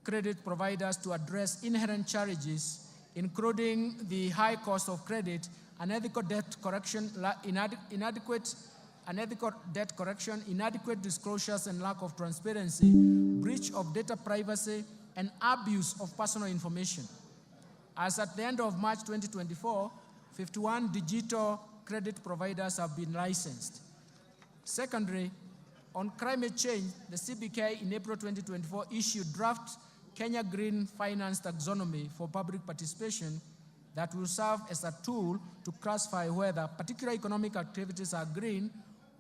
credit providers to address inherent challenges, including the high cost of credit, unethical debt collection, inadequate disclosures and lack of transparency, breach of data privacy, and abuse of personal information. As at the end of March 2024, 51 digital credit providers have been licensed. Secondly, on climate change, the CBK in April 2024 issued draft Kenya Green Finance Taxonomy for public participation that will serve as a tool to classify whether particular economic activities are green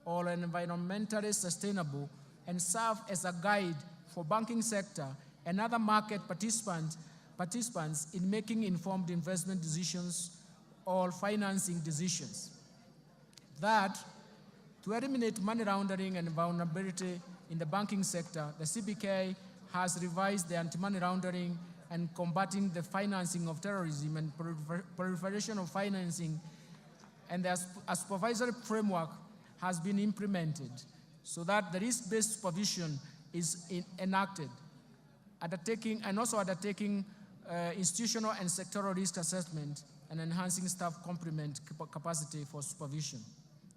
or environmentally sustainable, and serve as a guide for banking sector and other market participants in making informed investment decisions or financing decisions. Third, to eliminate money laundering and vulnerability in the banking sector, the CBK has revised the anti-money laundering and combating the financing of terrorism and proliferation of financing, and a supervisory framework has been implemented so that the risk-based supervision is enacted, undertaking institutional and sectoral risk assessment and enhancing staff complement capacity for supervision.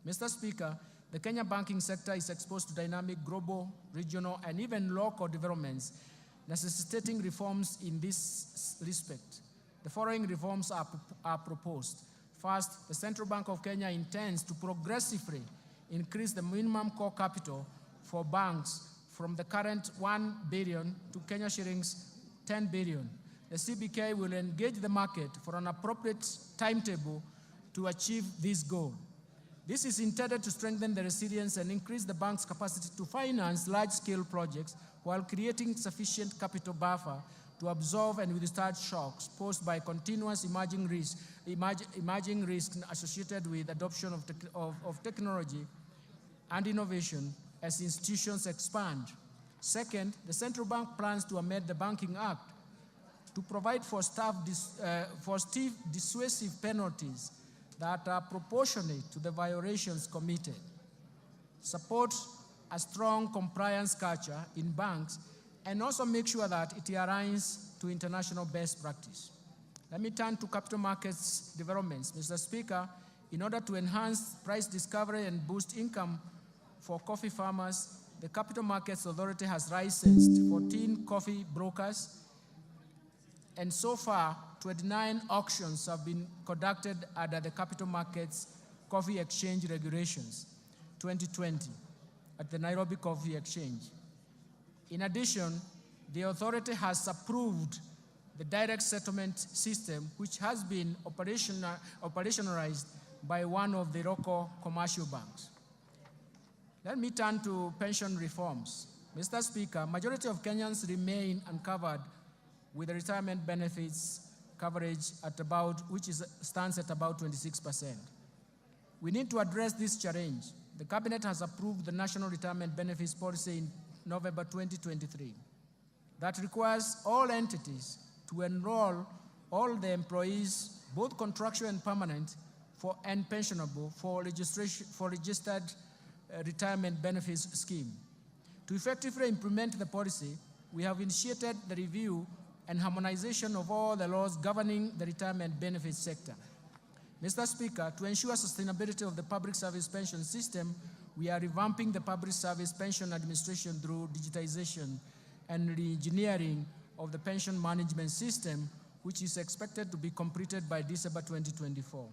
Mr. Speaker, the Kenya banking sector is exposed to dynamic global, regional, and even local developments, necessitating reforms in this respect. The following reforms are proposed. First, the Central Bank of Kenya intends to progressively increase the minimum core capital for banks from the current 1 billion to Kenya shillings 10 billion. The CBK will engage the market for an appropriate timetable to achieve this goal. This is intended to strengthen the resilience and increase the bank's capacity to finance large-scale projects while creating sufficient capital buffer to absorb and withstand shocks posed by continuous emerging risks associated with adoption of technology and innovation as institutions expand. Second, the Central Bank plans to amend the Banking Act to provide for stiff dissuasive penalties that are proportionate to the violations committed, support a strong compliance culture in banks, and also make sure that it aligns to international best practice. Let me turn to capital markets developments. Mr. Speaker, in order to enhance price discovery and boost income for coffee farmers, the Capital Markets Authority has licensed 14 coffee brokers, and so far, 29 auctions have been conducted under the Capital Markets Coffee Exchange Regulations 2020 at the Nairobi Coffee Exchange. In addition, the authority has approved the direct settlement system, which has been operationalized by one of the local commercial banks. Let me turn to pension reforms. Mr. Speaker, majority of Kenyans remain uncovered with the retirement benefits coverage stands at about 26%. We need to address this challenge. The Cabinet has approved the National Retirement Benefits Policy in November 2023 that requires all entities to enroll all the employees, both contractual and permanent, and pensionable for registered retirement benefits scheme. To effectively implement the policy, we have initiated the review and harmonization of all the laws governing the retirement benefits sector. Mr. Speaker, to ensure sustainability of the public service pension system, we are revamping the public service pension administration through digitization and re-engineering of the pension management system, which is expected to be completed by December 2024.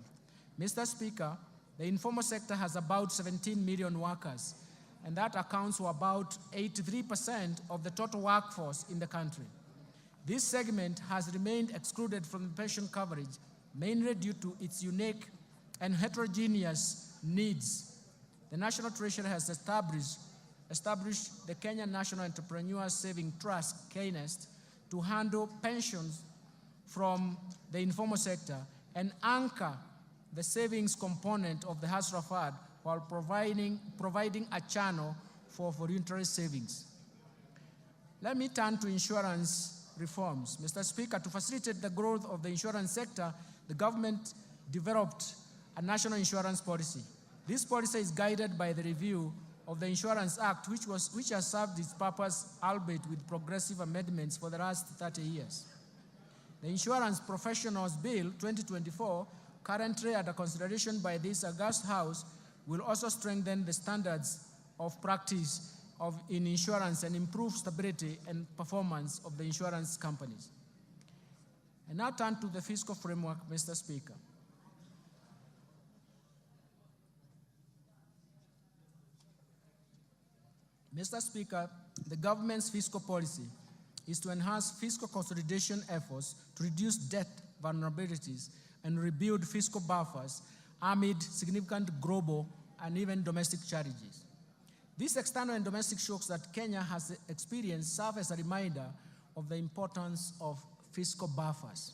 Mr. Speaker, the informal sector has about 17 million workers, and that accounts for about 83% of the total workforce in the country. This segment has remained excluded from the pension coverage, mainly due to its unique and heterogeneous needs. The National Treasury has established the Kenya National Entrepreneur Saving Trust, KNEST, to handle pensions from the informal sector and anchor the savings component of the Hustler Fund while providing a channel for voluntary savings. Let me turn to insurance reforms. Mr. Speaker, to facilitate the growth of the insurance sector, the government developed a national insurance policy. This policy is guided by the review of the Insurance Act, which has served its purpose, albeit with progressive amendments, for the last 30 years. The Insurance Professionals Bill 2024, currently under consideration by this august House, will also strengthen the standards of practice in insurance and improve stability and performance of the insurance companies. I now turn to the fiscal framework, Mr. Speaker. Mr. Speaker, the government's fiscal policy is to enhance fiscal consolidation efforts to reduce debt vulnerabilities and rebuild fiscal buffers amid significant global and even domestic challenges. These external and domestic shocks that Kenya has experienced serve as a reminder of the importance of fiscal buffers.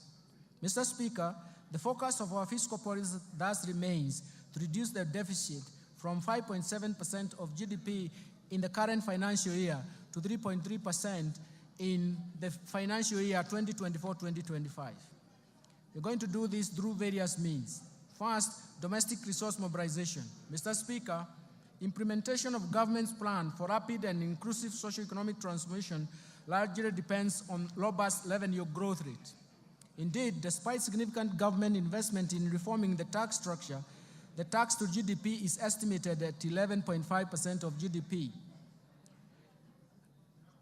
Mr. Speaker, the focus of our fiscal policy thus remains to reduce the deficit from 5.7% of GDP in the current financial year to 3.3% in the financial year 2024-2025. We're going to do this through various means. First, domestic resource mobilization. Mr. Speaker, implementation of government's plan for rapid and inclusive socio-economic transformation largely depends on robust revenue growth rate. Indeed, despite significant government investment in reforming the tax structure, the tax to GDP is estimated at 11.5% of GDP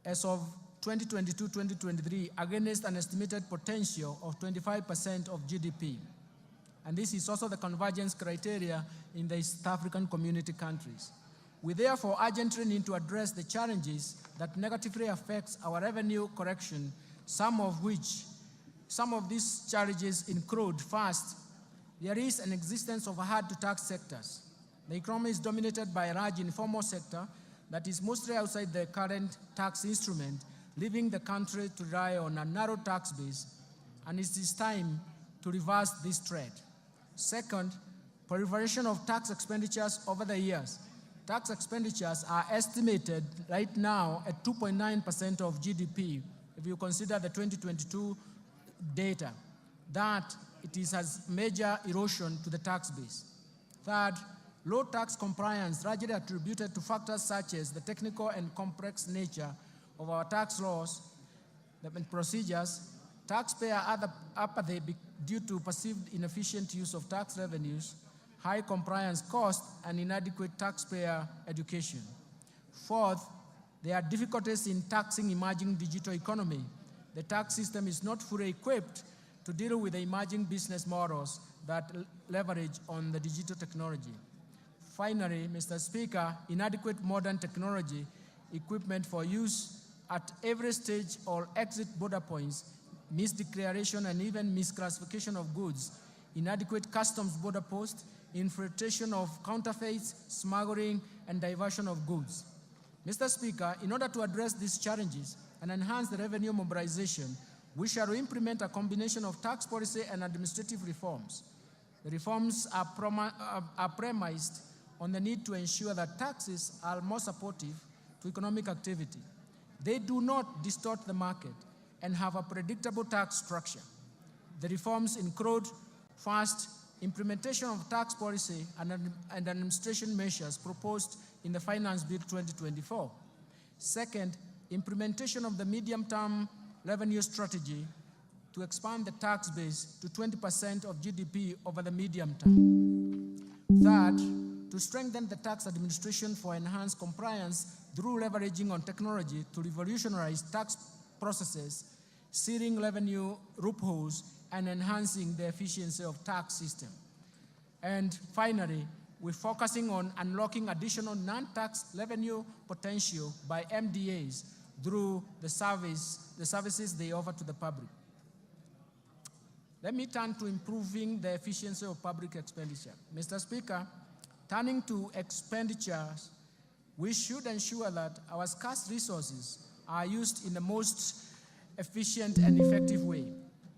as of 2022-2023, against an estimated potential of 25% of GDP. And this is also the convergence criteria in the East African community countries. We therefore urgently need to address the challenges that negatively affects our revenue correction, some of these challenges include: first, there is an existence of hard-to-tax sectors. The economy is dominated by a large informal sector that is mostly outside the current tax instrument, leaving the country to rely on a narrow tax base, and it is time to reverse this trend. Second, proliferation of tax expenditures over the years. Tax expenditures are estimated right now at 2.9% of GDP, if you consider the 2022 data, that it has major erosion to the tax base. Third, low tax compliance, largely attributed to factors such as the technical and complex nature of our tax laws and procedures, taxpayer apathy due to perceived inefficient use of tax revenues, high compliance costs, and inadequate taxpayer education. Fourth, there are difficulties in taxing emerging digital economy. The tax system is not fully equipped to deal with the emerging business models that leverage on the digital technology. Finally, Mr. Speaker, inadequate modern technology equipment for use at every stage or exit border points, misdeclaration and even misclassification of goods, inadequate customs border posts, infiltration of counterfeits, smuggling, and diversion of goods. Mr. Speaker, in order to address these challenges and enhance the revenue mobilization, we shall implement a combination of tax policy and administrative reforms. The reforms are premised on the need to ensure that taxes are more supportive to economic activity. They do not distort the market and have a predictable tax structure. The reforms include, first, implementation of tax policy and administration measures proposed in the Finance Bill 2024. Second, implementation of the medium-term revenue strategy to expand the tax base to 20% of GDP over the medium term. Third, to strengthen the tax administration for enhanced compliance through leveraging on technology to revolutionize tax processes, sealing revenue loopholes, and enhancing the efficiency of tax system. And finally, we're focusing on unlocking additional non-tax revenue potential by MDAs through the services they offer to the public. Let me turn to improving the efficiency of public expenditure. Mr. Speaker, turning to expenditures, we should ensure that our scarce resources are used in the most efficient and effective way.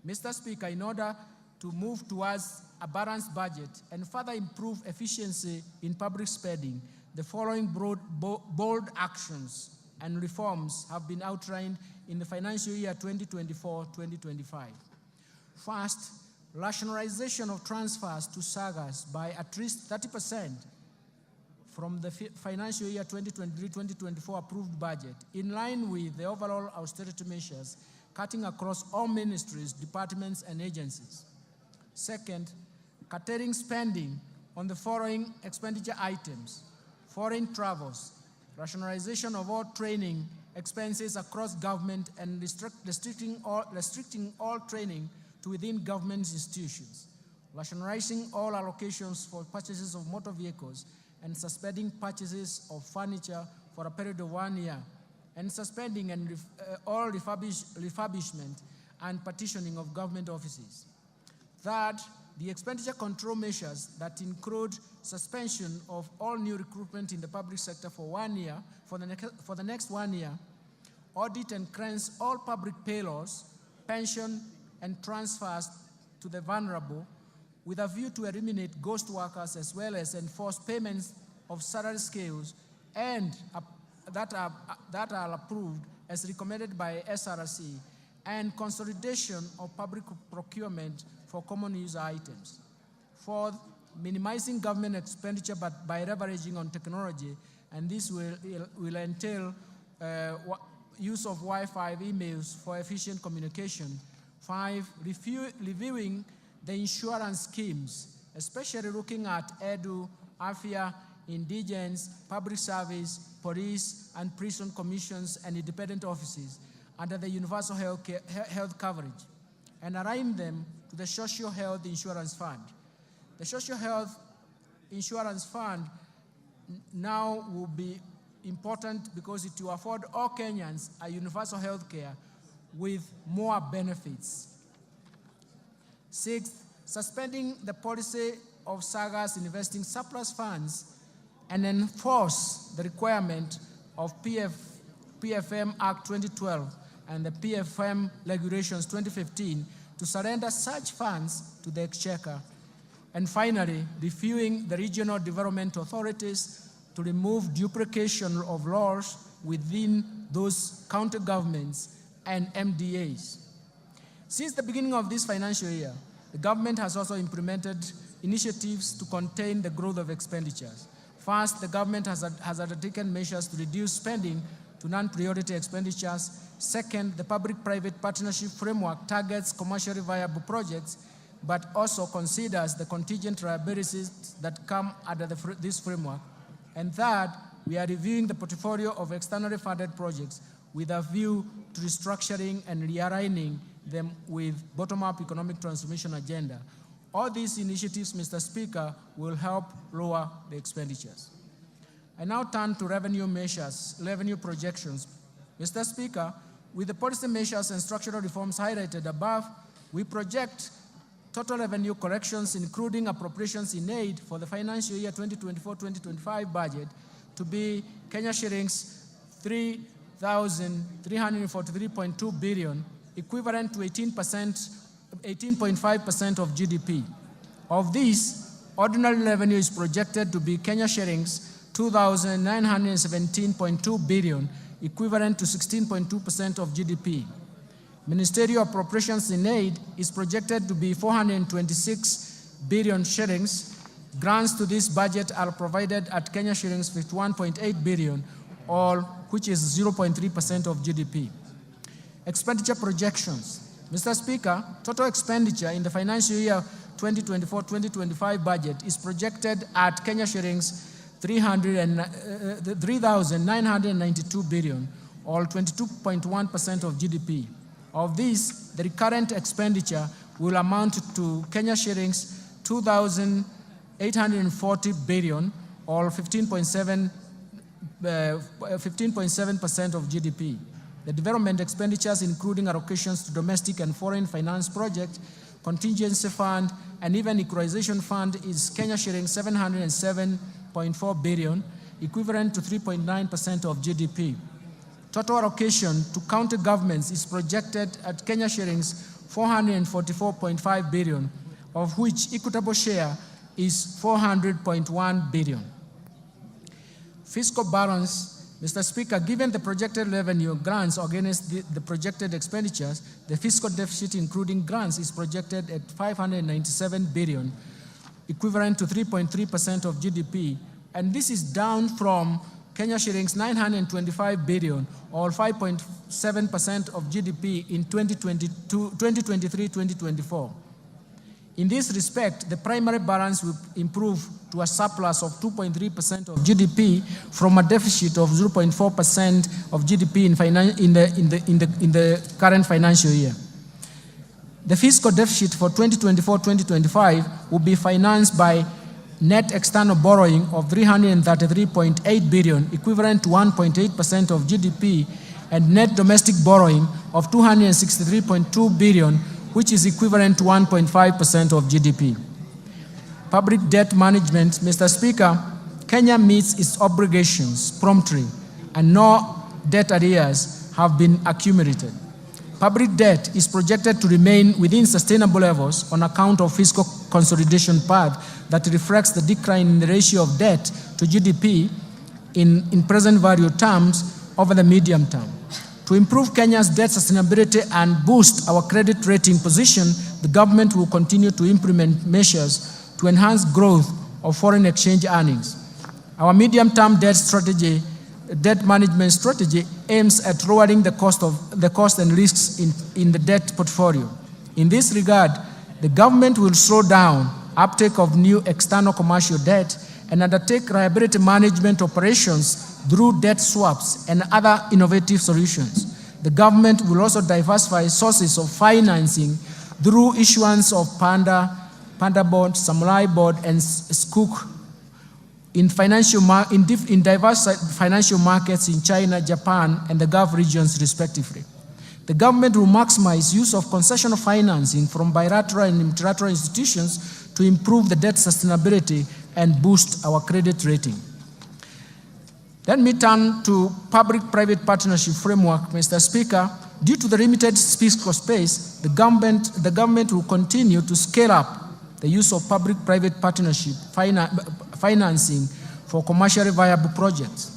Mr. Speaker, in order to move towards a balanced budget and further improve efficiency in public spending, the following bold actions and reforms have been outlined in the financial year 2024-2025. First, rationalization of transfers to SAGAs by at least 30% from the financial year 2023-2024 approved budget, in line with the overall austerity measures, cutting across all ministries, departments, and agencies. Second, curtailing spending on the following expenditure items: foreign travels, rationalization of all training expenses across government, and restricting all training to within government institutions, rationalizing all allocations for purchases of motor vehicles, and suspending purchases of furniture for a period of 1 year, and suspending all refurbishment and partitioning of government offices. Third, the expenditure control measures that include suspension of all new recruitment in the public sector for 1 year, for the next 1 year, audit and cleanse all public payrolls, pension, and transfers to the vulnerable, with a view to eliminate ghost workers, as well as enforce payments of salary scales and that are approved as recommended by SRC, and consolidation of public procurement for common user items. Fourth, minimizing government expenditure but by leveraging on technology, and this will entail use of Wi-Fi emails for efficient communication. 5, reviewing the insurance schemes, especially looking at EDU, AFIA, indigence, public service, police, and prison commissions and independent offices under the universal health coverage, and align them to the Social Health Insurance Fund. The Social Health Insurance Fund now will be important because it will afford all Kenyans a universal health care with more benefits. 6th, suspending the policy of SAGAs investing surplus funds and enforce the requirement of PFM Act 2012 and the PFM Regulations 2015 to surrender such funds to the Exchequer. And finally, reviewing the regional development authorities to remove duplication of laws within those county governments and MDAs. Since the beginning of this financial year, the government has also implemented initiatives to contain the growth of expenditures. First, the government has undertaken measures to reduce spending to non-priority expenditures. Second, the public-private partnership framework targets commercially viable projects, but also considers the contingent liabilities that come under this framework. And third, we are reviewing the portfolio of externally funded projects with a view to restructuring and realigning them with bottom-up economic transformation agenda. All these initiatives, Mr. Speaker, will help lower the expenditures. I now turn to revenue measures, revenue projections. Mr. Speaker, with the policy measures and structural reforms highlighted above, we project total revenue corrections, including appropriations in aid for the financial year 2024-2025 budget, to be Kenya shillings 3,343.2 billion, equivalent to 18.5% of GDP. Of these, ordinary revenue is projected to be Kenya shillings 2,917.2 billion, equivalent to 16.2% of GDP. Ministerial appropriations in aid is projected to be 426 billion shillings. Grants to this budget are provided at Kenya shillings 51.8 billion, which is 0.3% of GDP. Expenditure projections. Mr. Speaker, total expenditure in the financial year 2024-2025 budget is projected at Kenya shillings 3,992 billion, or 22.1% of GDP. Of this, the recurrent expenditure will amount to Kenya shillings 2,840 billion, or 15.7% of GDP. The development expenditures, including allocations to domestic and foreign finance projects, contingency fund, and even equalization fund, is Kenya shillings 707.4 billion, equivalent to 3.9% of GDP. Total allocation to county governments is projected at Kenya shillings 444.5 billion, of which equitable share is 400.1 billion. Fiscal balance. Mr. Speaker, given the projected revenue grants against the projected expenditures, the fiscal deficit, including grants, is projected at 597 billion, equivalent to 3.3% of GDP, and this is down from Kenya shillings 925 billion, or 5.7% of GDP in 2023-2024. In this respect, the primary balance will improve to a surplus of 2.3% of GDP from a deficit of 0.4% of GDP in the current financial year. The fiscal deficit for 2024-2025 will be financed by net external borrowing of 333.8 billion, equivalent to 1.8% of GDP, and net domestic borrowing of 263.2 billion, which is equivalent to 1.5% of GDP. Public debt management, Mr. Speaker, Kenya meets its obligations promptly, and no debt arrears have been accumulated. Public debt is projected to remain within sustainable levels on account of fiscal consolidation path that reflects the decline in the ratio of debt to GDP in present value terms over the medium term. To improve Kenya's debt sustainability and boost our credit rating position, the government will continue to implement measures to enhance growth of foreign exchange earnings. Our medium-term debt management strategy aims at lowering the cost and risks in the debt portfolio. In this regard, the government will slow down uptake of new external commercial debt and undertake liability management operations through debt swaps and other innovative solutions. The government will also diversify sources of financing through issuance of Panda Board, Samurai Board, and Sukuk in diverse financial markets in China, Japan, and the Gulf regions, respectively. The government will maximize use of concessional financing from bilateral and multilateral institutions to improve the debt sustainability and boost our credit rating. Let me turn to public-private partnership framework, Mr. Speaker. Due to the limited fiscal space, the government will continue to scale up the use of public-private partnership financing for commercially viable projects.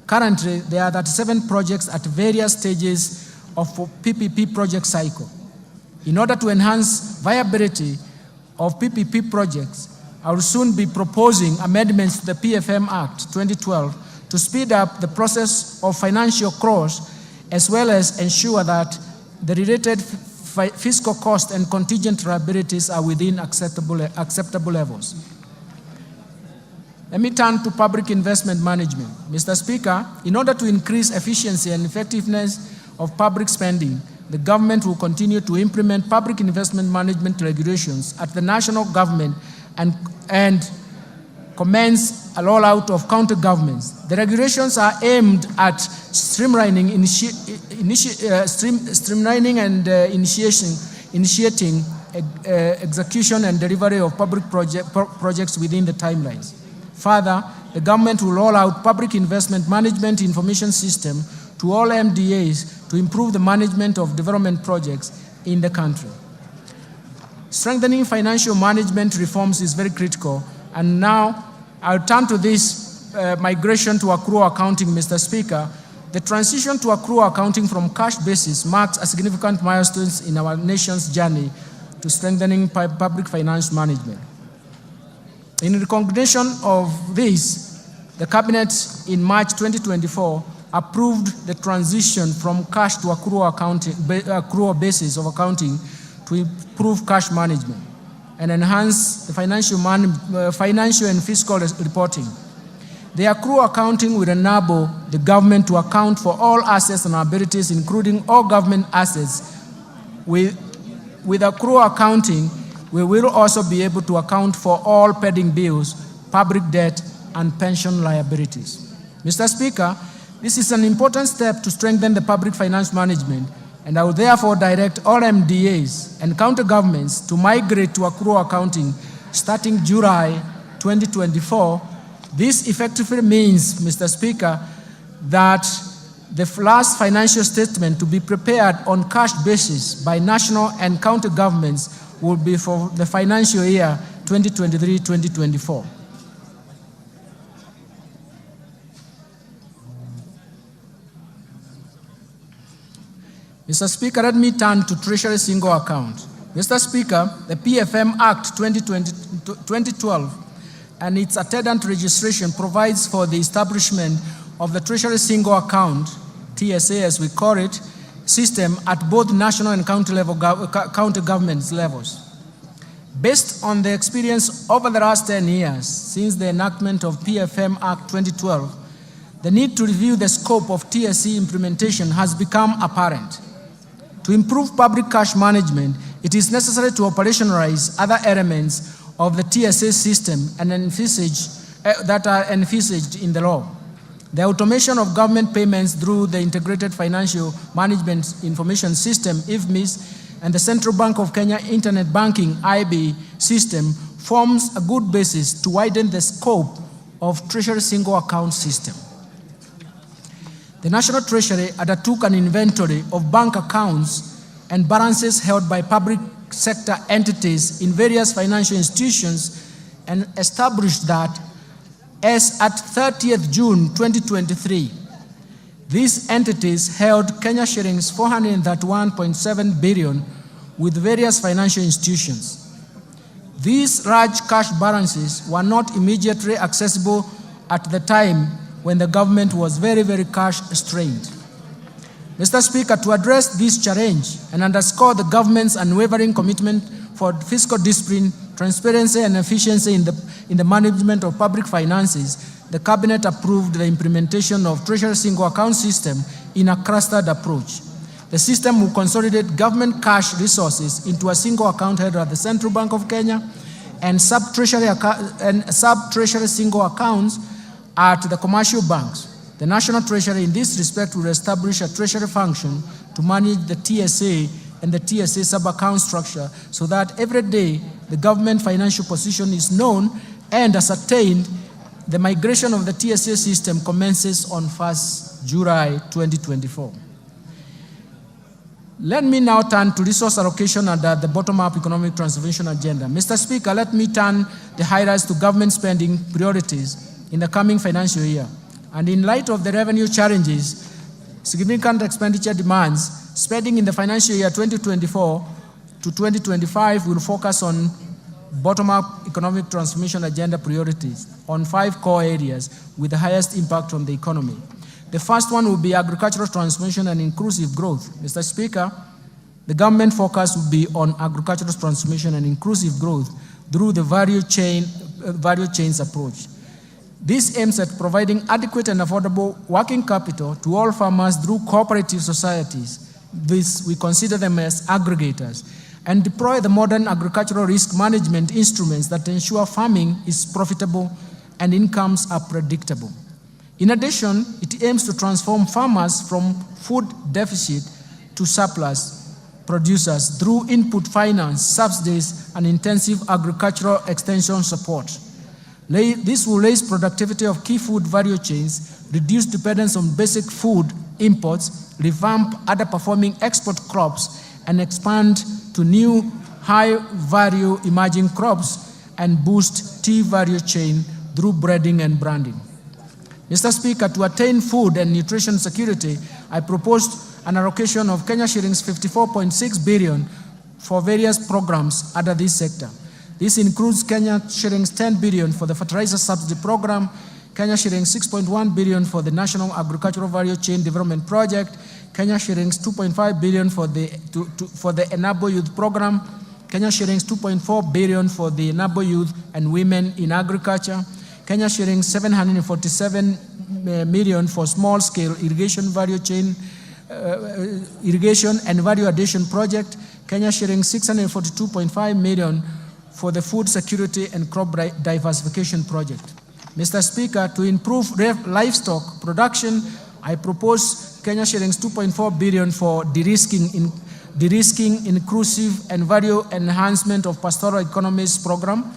Currently, there are 37 projects at various stages of PPP project cycle. In order to enhance viability of PPP projects, I will soon be proposing amendments to the PFM Act 2012 to speed up the process of financial close, as well as ensure that the related fiscal cost and contingent liabilities are within acceptable levels. Let me turn to public investment management. Mr. Speaker, in order to increase efficiency and effectiveness of public spending, the government will continue to implement public investment management regulations at the national government and commence a rollout of county governments. The regulations are aimed at streamlining and initiating execution and delivery of public projects within the timelines. Further, the government will roll out public investment management information system to all MDAs to improve the management of development projects in the country. Strengthening financial management reforms is very critical, and now I'll turn to this migration to accrual accounting, Mr. Speaker. The transition to accrual accounting from cash basis marks a significant milestone in our nation's journey to strengthening public finance management. In recognition of this, the Cabinet in March 2024 approved the transition from cash to accrual basis of accounting to improve cash management and enhance the financial and fiscal reporting. The accrual accounting will enable the government to account for all assets and liabilities, including all government assets. With accrual accounting, we will also be able to account for all pending bills, public debt, and pension liabilities. Mr. Speaker, this is an important step to strengthen the public finance management, and I will therefore direct all MDAs and county governments to migrate to accrual accounting starting July 2024. This effectively means, Mr. Speaker, that the last financial statement to be prepared on cash basis by national and county governments will be for the financial year 2023-2024. Mr. Speaker, let me turn to Treasury Single Account. Mr. Speaker, the PFM Act 2012 and its attendant registration provides for the establishment of the Treasury Single Account, TSA as we call it, system at both national and county government levels. Based on the experience over the last 10 years since the enactment of PFM Act 2012, the need to review the scope of TSE implementation has become apparent. To improve public cash management, it is necessary to operationalize other elements of the TSA system and that are envisaged in the law. The automation of government payments through the Integrated Financial Management Information System, IFMIS, and the Central Bank of Kenya Internet Banking, IB, system forms a good basis to widen the scope of Treasury Single Account system. The National Treasury undertook an inventory of bank accounts and balances held by public sector entities in various financial institutions and established that as at 30th June 2023, these entities held Kenya shillings 431.7 billion with various financial institutions. These large cash balances were not immediately accessible at the time when the government was very cash strained. Mr. Speaker, to address this challenge and underscore the government's unwavering commitment for fiscal discipline, transparency, and efficiency in the management of public finances, the Cabinet approved the implementation of Treasury Single Account system in a clustered approach. The system will consolidate government cash resources into a single account held at the Central Bank of Kenya and sub-treasury single accounts at the commercial banks. The National Treasury in this respect will establish a treasury function to manage the TSA and the TSA sub-account structure so that every day the government financial position is known and ascertained. The migration of the TSA system commences on 1st July 2024. Let me now turn to resource allocation under the bottom-up economic transformation agenda. Mr. Speaker, let me turn the highlights to government spending priorities in the coming financial year. And in light of the revenue challenges, significant expenditure demands, spending in the financial year 2024 to 2025 will focus on bottom-up economic transformation agenda priorities on 5 core areas with the highest impact on the economy. The first one will be agricultural transformation and inclusive growth. Mr. Speaker, the government focus will be on agricultural transformation and inclusive growth through the value chains approach. This aims at providing adequate and affordable working capital to all farmers through cooperative societies. This, we consider them as aggregators, and deploy the modern agricultural risk management instruments that ensure farming is profitable and incomes are predictable. In addition, it aims to transform farmers from food deficit to surplus producers through input finance, subsidies, and intensive agricultural extension support. This will raise productivity of key food value chains, reduce dependence on basic food imports, revamp underperforming export crops, and expand to new high-value emerging crops, and boost tea value chain through breeding and branding. Mr. Speaker, to attain food and nutrition security, I proposed an allocation of Kenya shillings 54.6 billion for various programs under this sector. This includes Kenya shillings 10 billion for the fertilizer subsidy program, Kenya shillings 6.1 billion for the National Agricultural Value Chain Development Project, Kenya shillings 2.5 billion for the Enable Youth Program, Kenya shillings 2.4 billion for the Enable Youth and Women in Agriculture, Kenya shillings 747 million for small-scale irrigation value chain, irrigation and value addition project, Kenya shillings 642.5 million for the food security and crop diversification project. Mr. Speaker, to improve livestock production, I propose Kenya shillings 2.4 billion for de-risking, inclusive and value enhancement of pastoral economies program,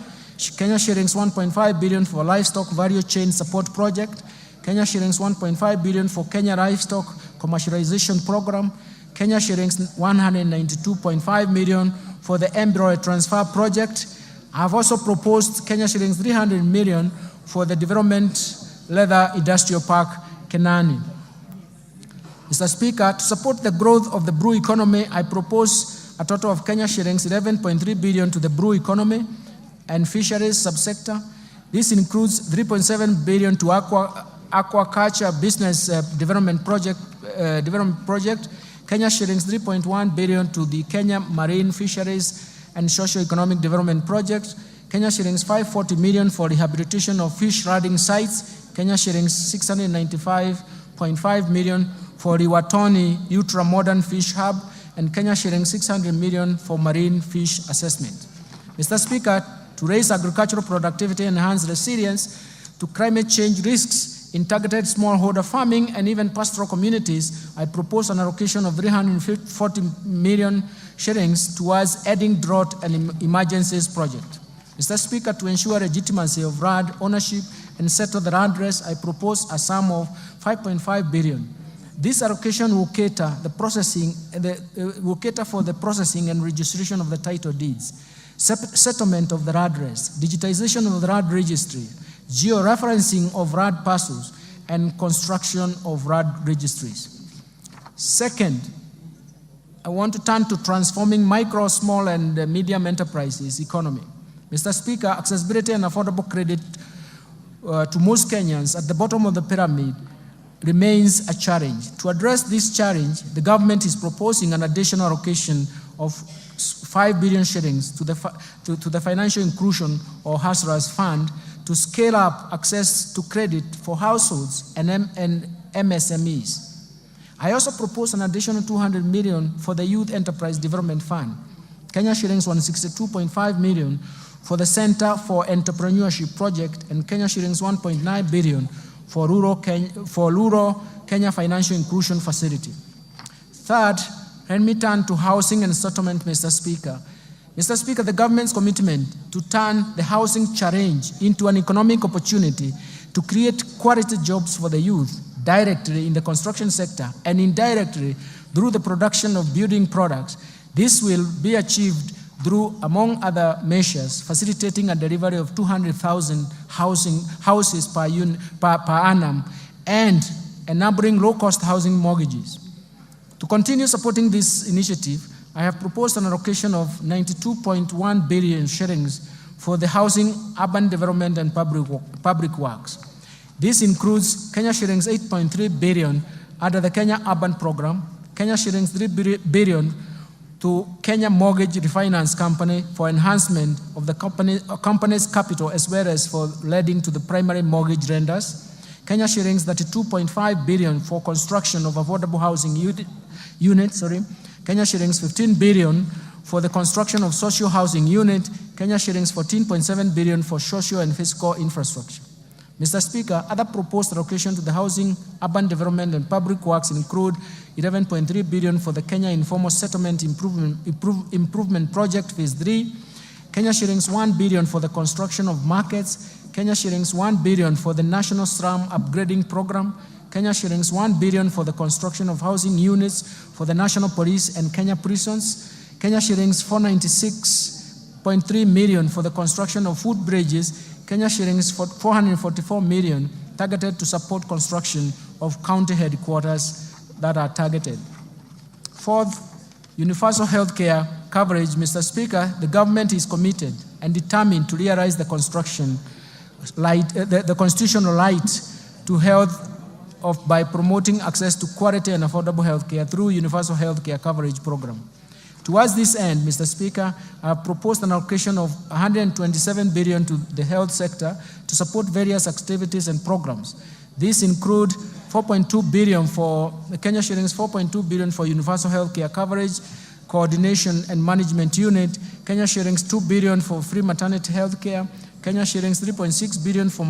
Kenya shillings 1.5 billion for livestock value chain support project, Kenya shillings 1.5 billion for Kenya livestock commercialization program, Kenya shillings 192.5 million for the embryo transfer project. I have also proposed Kenya shillings 300 million for the development leather industrial park, Kenani. Mr. Speaker, to support the growth of the brew economy, I propose a total of Kenya shillings 11.3 billion to the brew economy and fisheries subsector, This includes 3.7 billion to aquaculture business development project, Kenya shillings 3.1 billion to the Kenya Marine Fisheries and Socio-Economic Development Project, Kenya shillings 540 million for rehabilitation of fish rotting sites, Kenya shillings 695.5 million for Riwatoni Ultra-Modern Fish Hub, and Kenya shillings 600 million for marine fish assessment. Mr. Speaker, to raise agricultural productivity and enhance resilience to climate change risks in targeted smallholder farming and even pastoral communities, I propose an allocation of 340 million shillings towards adding drought and emergencies project. Mr. Speaker, to ensure legitimacy of RAD ownership and settle the RAD race, I propose a sum of 5.5 billion. This allocation will cater for the processing and registration of the title deeds, settlement of the RAD race, digitization of the RAD registry, georeferencing of RAD parcels, and construction of RAD registries. Second, I want to turn to transforming micro, small, and medium enterprises economy. Mr. Speaker, accessibility and affordable credit to most Kenyans at the bottom of the pyramid remains a challenge. To address this challenge, the government is proposing an additional allocation of 5 billion shillings to the Financial Inclusion or HASRAS Fund to scale up access to credit for households and MSMEs. I also propose an additional 200 million for the Youth Enterprise Development Fund, Kenya shillings 162.5 million for the Center for Entrepreneurship Project, and Kenya shillings 1.9 billion for Rural Kenya Financial Inclusion Facility. Third, let me turn to housing and settlement, Mr. Speaker. Mr. Speaker, the government's commitment to turn the housing challenge into an economic opportunity to create quality jobs for the youth directly in the construction sector and indirectly through the production of building products. This will be achieved through, among other measures, facilitating a delivery of 200,000 houses per annum and enabling low-cost housing mortgages. To continue supporting this initiative, I have proposed an allocation of 92.1 billion shillings for the housing, urban development, and public works. This includes Kenya shillings 8.3 billion under the Kenya Urban Program, Kenya shillings 3 billion to Kenya Mortgage Refinance Company for enhancement of the company's capital as well as for lending to the primary mortgage lenders, Kenya shillings 32.5 billion for construction of affordable housing units, Kenya shillings 15 billion for the construction of social housing unit, Kenya shillings 14.7 billion for social and physical infrastructure. Mr. Speaker, other proposed allocation to the housing, urban development, and public works include 11.3 billion for the Kenya Informal Settlement Improvement Project Phase 3, Kenya shillings 1 billion for the construction of markets, Kenya shillings 1 billion for the National Slum Upgrading Program, Kenya shillings 1 billion for the construction of housing units for the National Police and Kenya prisons, Kenya shillings 496.3 million for the construction of food bridges, Kenya shillings 444 million targeted to support construction of county headquarters that are targeted. Fourth, universal healthcare coverage. Mr. Speaker, the government is committed and determined to realize the constitutional right to health by promoting access to quality and affordable healthcare through universal healthcare coverage program. Towards this end, Mr. Speaker, I have proposed an allocation of 127 billion to the health sector to support various activities and programs. These include 4.2 billion for Kenya shillings, 4.2 billion for universal healthcare coverage, coordination and management unit, Kenya shillings 2 billion for free maternity healthcare, Kenya shillings 3.6 billion for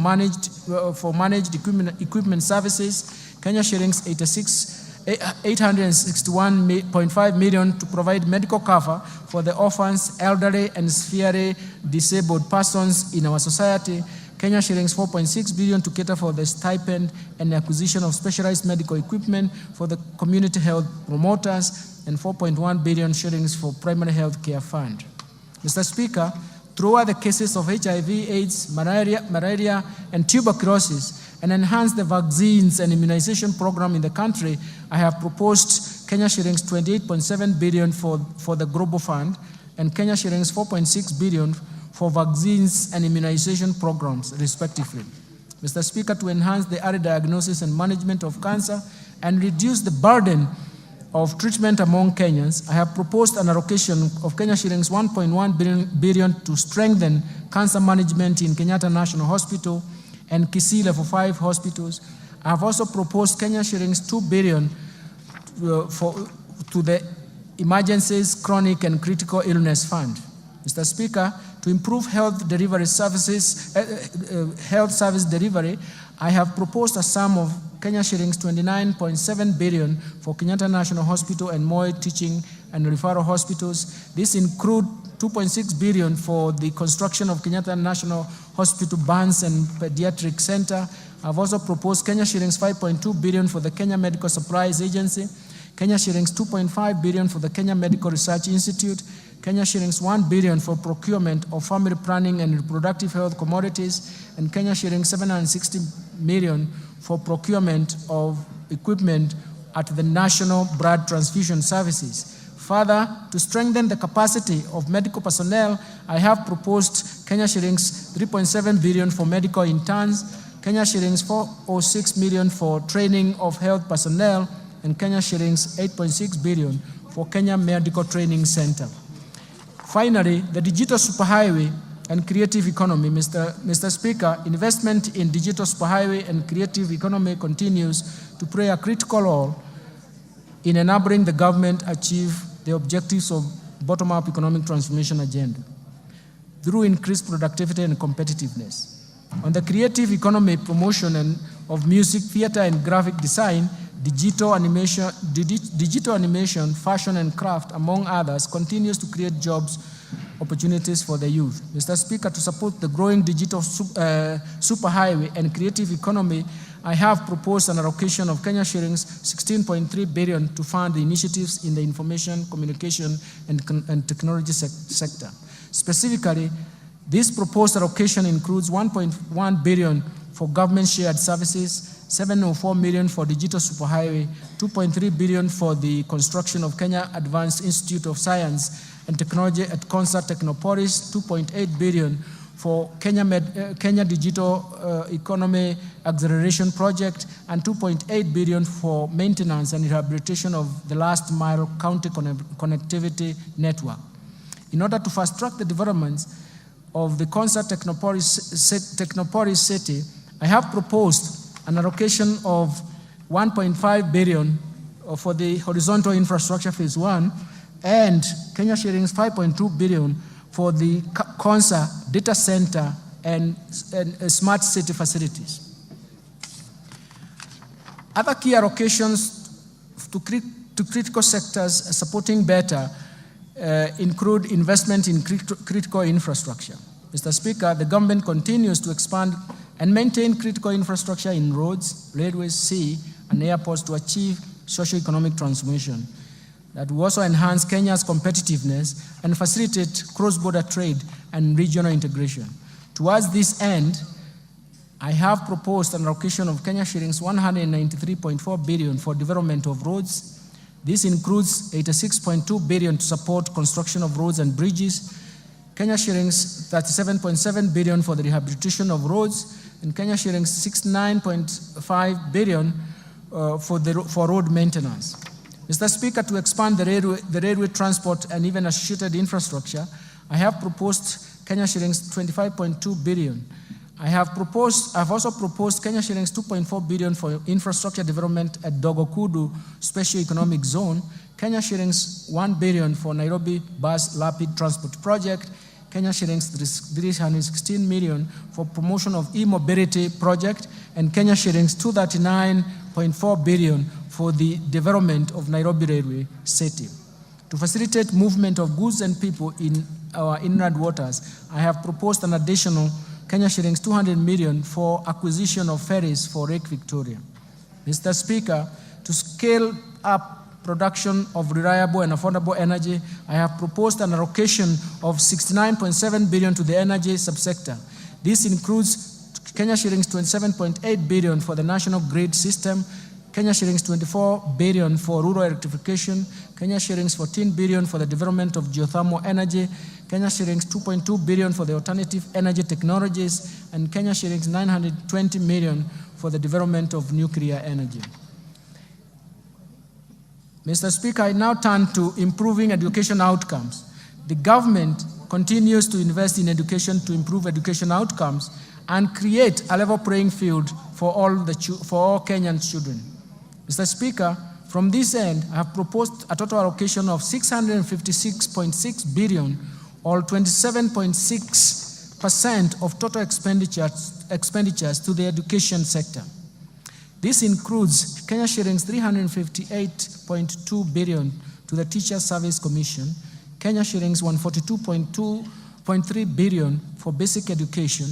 managed equipment services, Kenya shillings 861.5 million to provide medical cover for the orphans, elderly, and severely disabled persons in our society, Kenya shillings 4.6 billion to cater for the stipend and acquisition of specialized medical equipment for the community health promoters, and 4.1 billion shillings for primary health care fund. Mr. Speaker, throughout the cases of HIV, AIDS, malaria, and tuberculosis, and enhance the vaccines and immunization program in the country, I have proposed Kenya shillings 28.7 billion for the Global Fund, and Kenya shillings 4.6 billion for vaccines and immunization programs, respectively. Mr. Speaker, to enhance the early diagnosis and management of cancer and reduce the burden of treatment among Kenyans, I have proposed an allocation of Kenya shillings 1.1 billion to strengthen cancer management in Kenyatta National Hospital and Kisii Level 5 hospitals. I have also proposed Kenya shillings 2 billion to the Emergencies, Chronic and Critical Illness Fund. Mr. Speaker, to improve health delivery services, health service delivery, I have proposed a sum of Kenya shillings 29.7 billion for Kenyatta National Hospital and Moi Teaching and Referral Hospitals. This includes 2.6 billion for the construction of Kenyatta National Hospital Burns and Pediatric Center. I've also proposed Kenya shillings 5.2 billion for the Kenya Medical Supplies Agency, Kenya shillings 2.5 billion for the Kenya Medical Research Institute, Kenya shillings 1 billion for procurement of family planning and reproductive health commodities, and Kenya shillings 760 million for procurement of equipment at the National Blood Transfusion Services. Further, to strengthen the capacity of medical personnel, I have proposed Kenya shillings 3.7 billion for medical interns, Kenya shillings 406 million for training of health personnel, and Kenya shillings 8.6 billion for Kenya Medical Training Center. Finally, the digital superhighway and creative economy. Mr. Speaker, investment in digital superhighway and creative economy continues to play a critical role in enabling the government achieve the objectives of bottom-up economic transformation agenda through increased productivity and competitiveness. On the creative economy promotion and of music, theater, and graphic design, digital animation, fashion, and craft, among others, continues to create jobs opportunities for the youth. Mr. Speaker, to support the growing digital superhighway and creative economy, I have proposed an allocation of Kenya shillings 16.3 billion to fund the initiatives in the information, communication, and technology sector. Specifically, this proposed allocation includes 1.1 billion for government shared services, 704 million for digital superhighway, 2.3 billion for the construction of Kenya Advanced Institute of Science and Technology at Concert Technopolis, 2.8 billion for Kenya Digital Economy Acceleration Project, and 2.8 billion for maintenance and rehabilitation of the last mile county connectivity network. In order to fast-track the developments of the Concert Technopolis city, I have proposed an allocation of 1.5 billion for the horizontal infrastructure phase 1 and Kenya shillings 5.2 billion for the Concert data center and smart city facilities. Other key allocations to critical sectors supporting better include investment in critical infrastructure. Mr. Speaker, the government continues to expand and maintain critical infrastructure in roads, railways, sea, and airports to achieve socio-economic transformation. That will also enhance Kenya's competitiveness and facilitate cross-border trade and regional integration. Towards this end, I have proposed an allocation of Kenya shillings 193.4 billion for development of roads. This includes 86.2 billion to support construction of roads and bridges, Kenya shillings 37.7 billion for the rehabilitation of roads, and Kenya shillings 69.5 billion for road maintenance. Mr. Speaker, to expand the railway transport and even associated infrastructure, I have proposed Kenya shillings 25.2 billion. I have also proposed Kenya shillings 2.4 billion for infrastructure development at Dogo Kudu Special Economic Zone, Kenya shillings 1 billion for Nairobi Bus Rapid Transport Project, Kenya shillings 316 million for promotion of e-mobility project, and Kenya shillings 239.4 billion for the development of Nairobi Railway City. To facilitate movement of goods and people in our inland waters, I have proposed an additional Kenya shillings 200 million for acquisition of ferries for Lake Victoria. Mr. Speaker, to scale up production of reliable and affordable energy, I have proposed an allocation of 69.7 billion to the energy subsector. This includes Kenya shillings 27.8 billion for the national grid system, Kenya shillings 24 billion for rural electrification, Kenya shillings 14 billion for the development of geothermal energy, Kenya shillings 2.2 billion for the alternative energy technologies, and Kenya shillings 920 million for the development of nuclear energy. Mr. Speaker, I now turn to improving education outcomes. The government continues to invest in education to improve education outcomes and create a level playing field for all Kenyan children. Mr. Speaker, from this end, I have proposed a total allocation of 656.6 billion, or 27.6% of total expenditures to the education sector. This includes Kenya shillings 358.2 billion to the Teacher Service Commission, Kenya shillings 142.3 billion for basic education,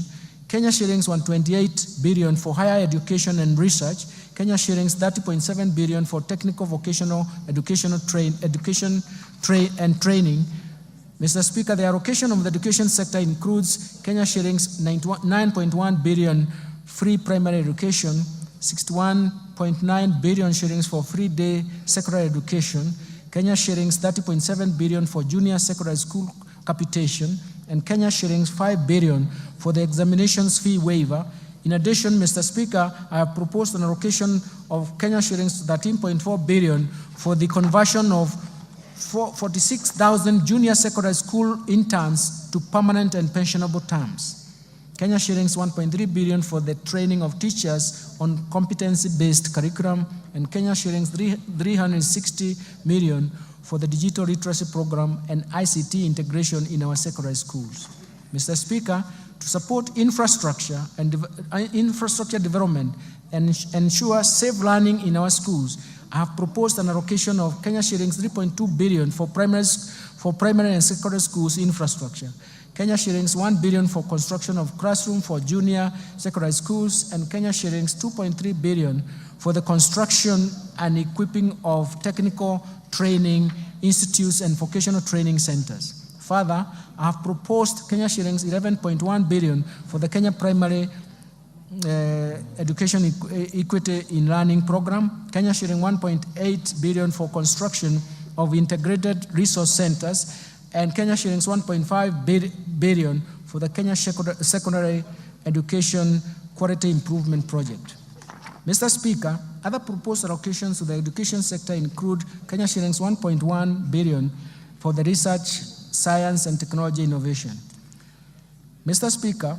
Kenya shillings 128 billion for higher education and research, Kenya shillings 30.7 billion for technical vocational education and training. Mr. Speaker, the allocation of the education sector includes Kenya shillings 9.1 billion free primary education, 61.9 billion shillings for free day secondary education, Kenya shillings 30.7 billion for junior secondary school capitation, and Kenya shillings 5 billion for the examinations fee waiver. In addition, Mr. Speaker, I have proposed an allocation of Kenya shillings 13.4 billion for the conversion of 46,000 junior secondary school interns to permanent and pensionable terms. Kenya shillings 1.3 billion for the training of teachers on competency-based curriculum, and Kenya shillings 360 million for the digital literacy program and ICT integration in our secondary schools. Mr. Speaker, to support infrastructure and infrastructure development and ensure safe learning in our schools, I have proposed an allocation of Kenya shillings 3.2 billion for primary and secondary schools infrastructure, Kenya shillings 1 billion for construction of classroom for junior secondary schools, and Kenya shillings 2.3 billion for the construction and equipping of technical training institutes and vocational training centers. Further, I have proposed Kenya shillings 11.1 billion for the Kenya Primary Education Equity in Learning Program, Kenya shilling 1.8 billion for construction of integrated resource centers, and Kenya shillings 1.5 billion for the Kenya Secondary Education Quality Improvement Project. Mr. Speaker, other proposed allocations to the education sector include Kenya shillings 1.1 billion for the research, science, and technology innovation. Mr. Speaker,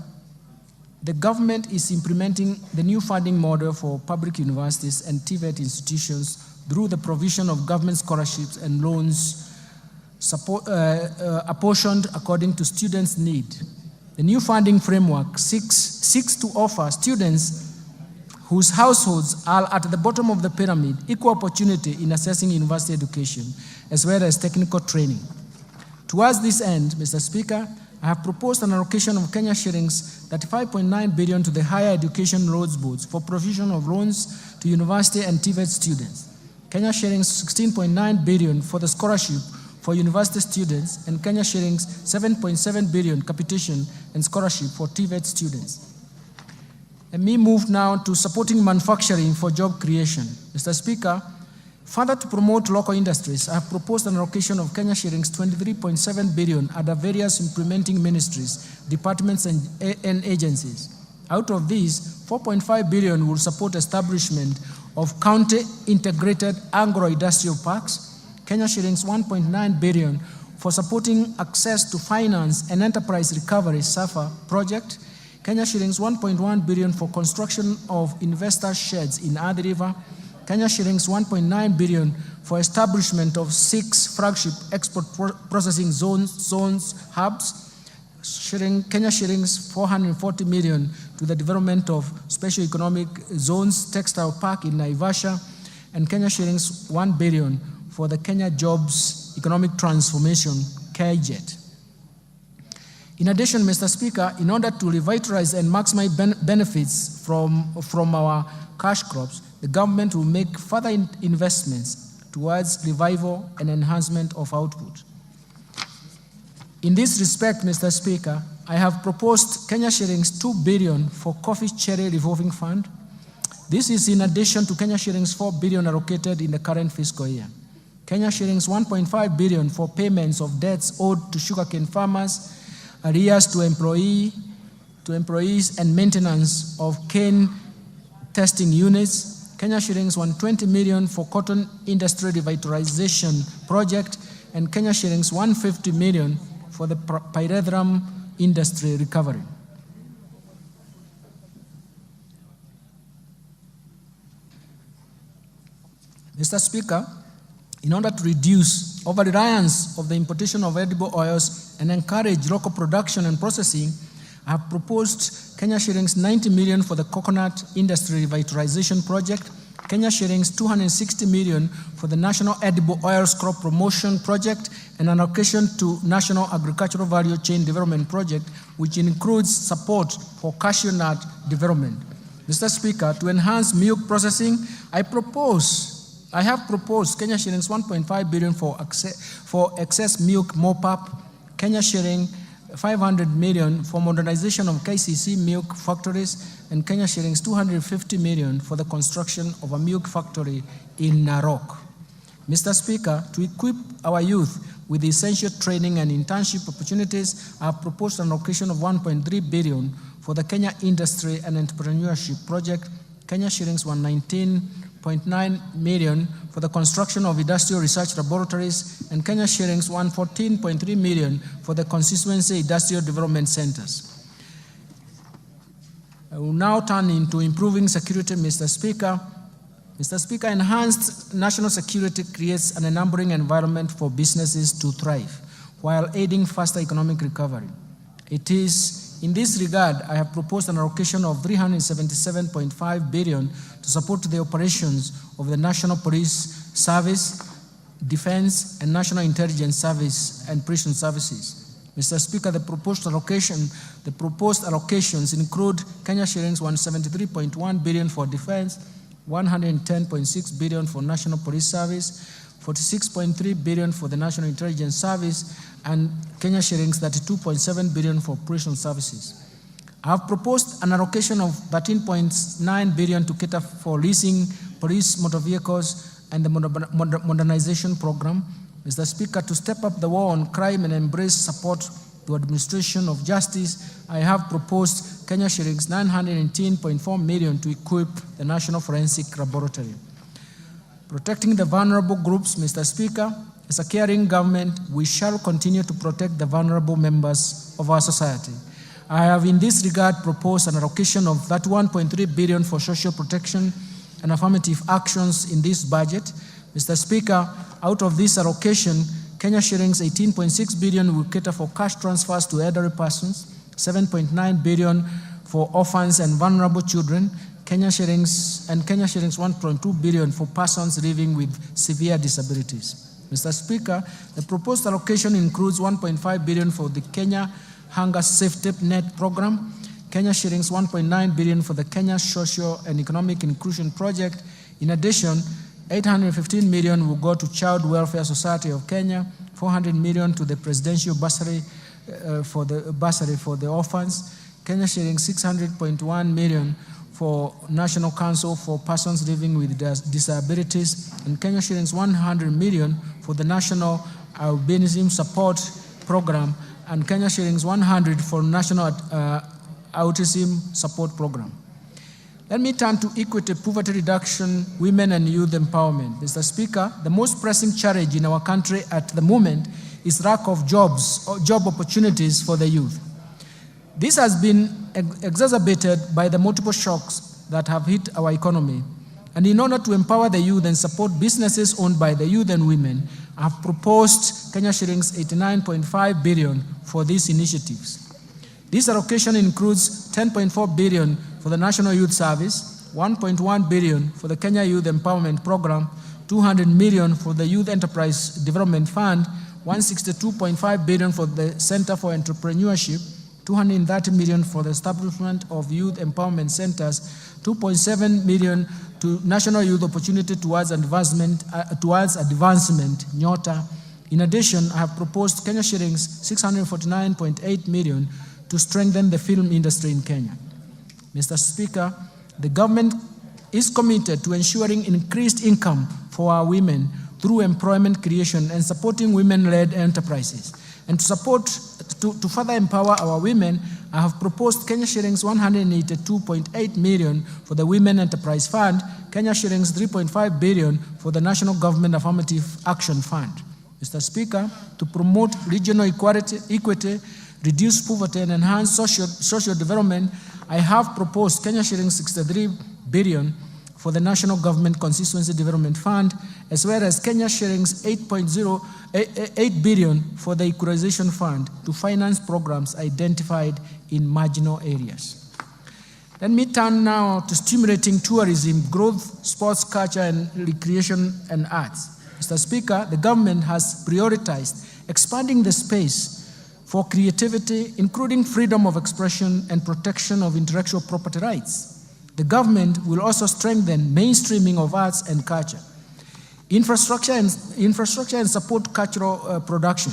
the government is implementing the new funding model for public universities and TVET institutions through the provision of government scholarships and loans apportioned according to students' need. The new funding framework seeks to offer students whose households are at the bottom of the pyramid equal opportunity in accessing university education, as well as technical training. Towards this end, Mr. Speaker, I have proposed an allocation of Kenya shillings 35.9 billion to the Higher Education Loans Boards for provision of loans to university and TVET students, Kenya shillings 16.9 billion for the scholarship for university students, and Kenya shillings 7.7 billion capitation and scholarship for TVET students. Let me move now to supporting manufacturing for job creation. Mr. Speaker, further to promote local industries, I have proposed an allocation of Kenya shillings 23.7 billion under various implementing ministries, departments, and agencies. Out of these, 4.5 billion will support establishment of county integrated agro-industrial parks, Kenya shillings 1.9 billion for supporting access to finance and enterprise recovery SAFA project, Kenya shillings 1.1 billion for construction of investor sheds in Athi River, Kenya shillings 1.9 billion for establishment of 6 flagship export processing zones hubs, Kenya shillings 440 million to the development of special economic zones textile park in Naivasha, and Kenya shillings 1 billion for the Kenya Jobs Economic Transformation KJET. In addition, Mr. Speaker, in order to revitalize and maximize benefits from our cash crops, the government will make further investments towards revival and enhancement of output. In this respect, Mr. Speaker, I have proposed Kenya shillings 2 billion for Coffee Cherry Revolving Fund, This is in addition to Kenya shillings 4 billion allocated in the current fiscal year. Kenya shillings 1.5 billion for payments of debts owed to sugarcane farmers, arrears to employees, and maintenance of cane testing units. Kenya shillings 120 million for cotton industry revitalization project, and Kenya shillings 150 million for the pyrethrum industry recovery. Mr. Speaker, in order to reduce over-reliance of the importation of edible oils and encourage local production and processing, I have proposed Kenya shillings 90 million for the coconut industry revitalization project, Kenya shillings 260 million for the National Edible Oils Crop Promotion Project, and an allocation to National Agricultural Value Chain Development Project, which includes support for cashew nut development. Mr. Speaker, to enhance milk processing, I have proposed Kenya shillings 1.5 billion for excess milk mop-up, Kenya shilling 500 million for modernization of KCC milk factories, and Kenya shillings 250 million for the construction of a milk factory in Narok. Mr. Speaker, to equip our youth with essential training and internship opportunities, I have proposed an allocation of 1.3 billion for the Kenya Industry and Entrepreneurship Project, Kenya shillings 119.9 million for the construction of industrial research laboratories, and Kenya shillings 114.3 million for the constituency industrial development centers. I will now turn into improving security, Mr. Speaker. Mr. Speaker, enhanced national security creates an enabling environment for businesses to thrive while aiding faster economic recovery. It is in this regard, I have proposed an allocation of 377.5 billion to support the operations of the National Police Service, Defense, and National Intelligence Service and Prison Services. Mr. Speaker, the proposed allocations include Kenya shillings 173.1 billion for defense, 110.6 billion for National Police Service, 46.3 billion for the National Intelligence Service, and Kenya shillings 32.7 billion for prison services. I have proposed an allocation of 13.9 billion to cater for leasing police motor vehicles and the modernization program. Mr. Speaker, to step up the war on crime and embrace support to administration of justice, I have proposed Kenya shillings 918.4 million to equip the National Forensic Laboratory. Protecting the vulnerable groups, Mr. Speaker, as a caring government, we shall continue to protect the vulnerable members of our society. I have in this regard proposed an allocation of that 1.3 billion for social protection and affirmative actions in this budget. Mr. Speaker, out of this allocation, Kenya shillings 18.6 billion will cater for cash transfers to elderly persons, 7.9 billion for orphans and vulnerable children, Kenya shillings 1.2 billion for persons living with severe disabilities. Mr. Speaker, the proposed allocation includes 1.5 billion for the Kenya Hunger Safety Net Program, Kenya shillings 1.9 billion for the Kenya Social and Economic Inclusion Project. In addition, 815 million will go to Child Welfare Society of Kenya, 400 million to the Presidential Bursary for the orphans, Kenya shillings 600.1 million for National Council for Persons Living with Disabilities, and Kenya shillings 100 million for the National Albinism Support Program, and Kenya shillings 100 for National Autism Support Program. Let me turn to equity, poverty reduction, women and youth empowerment. Mr. Speaker, the most pressing challenge in our country at the moment is lack of jobs or job opportunities for the youth. This has been exacerbated by the multiple shocks that have hit our economy. And in order to empower the youth and support businesses owned by the youth and women, I have proposed Kenya shillings 89.5 billion for these initiatives. This allocation includes 10.4 billion for the National Youth Service, 1.1 billion for the Kenya Youth Empowerment Program, 200 million for the Youth Enterprise Development Fund, 162.5 billion for the Center for Entrepreneurship, 230 million for the establishment of youth empowerment centers, 2.7 million to National Youth Opportunity Towards Advancement, NYOTA. In addition, I have proposed Kenya shillings 649.8 million to strengthen the film industry in Kenya. Mr. Speaker, the government is committed to ensuring increased income for our women through employment creation and supporting women-led enterprises. And to further empower our women, I have proposed Kenya shillings 182.8 million for the Women Enterprise Fund, Kenya shillings 3.5 billion for the National Government Affirmative Action Fund. Mr. Speaker, to promote regional equity, reduce poverty, and enhance social development, I have proposed Kenya shillings 63 billion for the National Government Constituency Development Fund, as well as Kenya shillings 8 billion for the Equalization Fund to finance programs identified in marginal areas. Let me turn now to stimulating tourism, growth, sports, culture, and recreation and arts. Mr. Speaker, the government has prioritized expanding the space for creativity, including freedom of expression and protection of intellectual property rights. The government will also strengthen mainstreaming of arts and culture, infrastructure and support cultural production,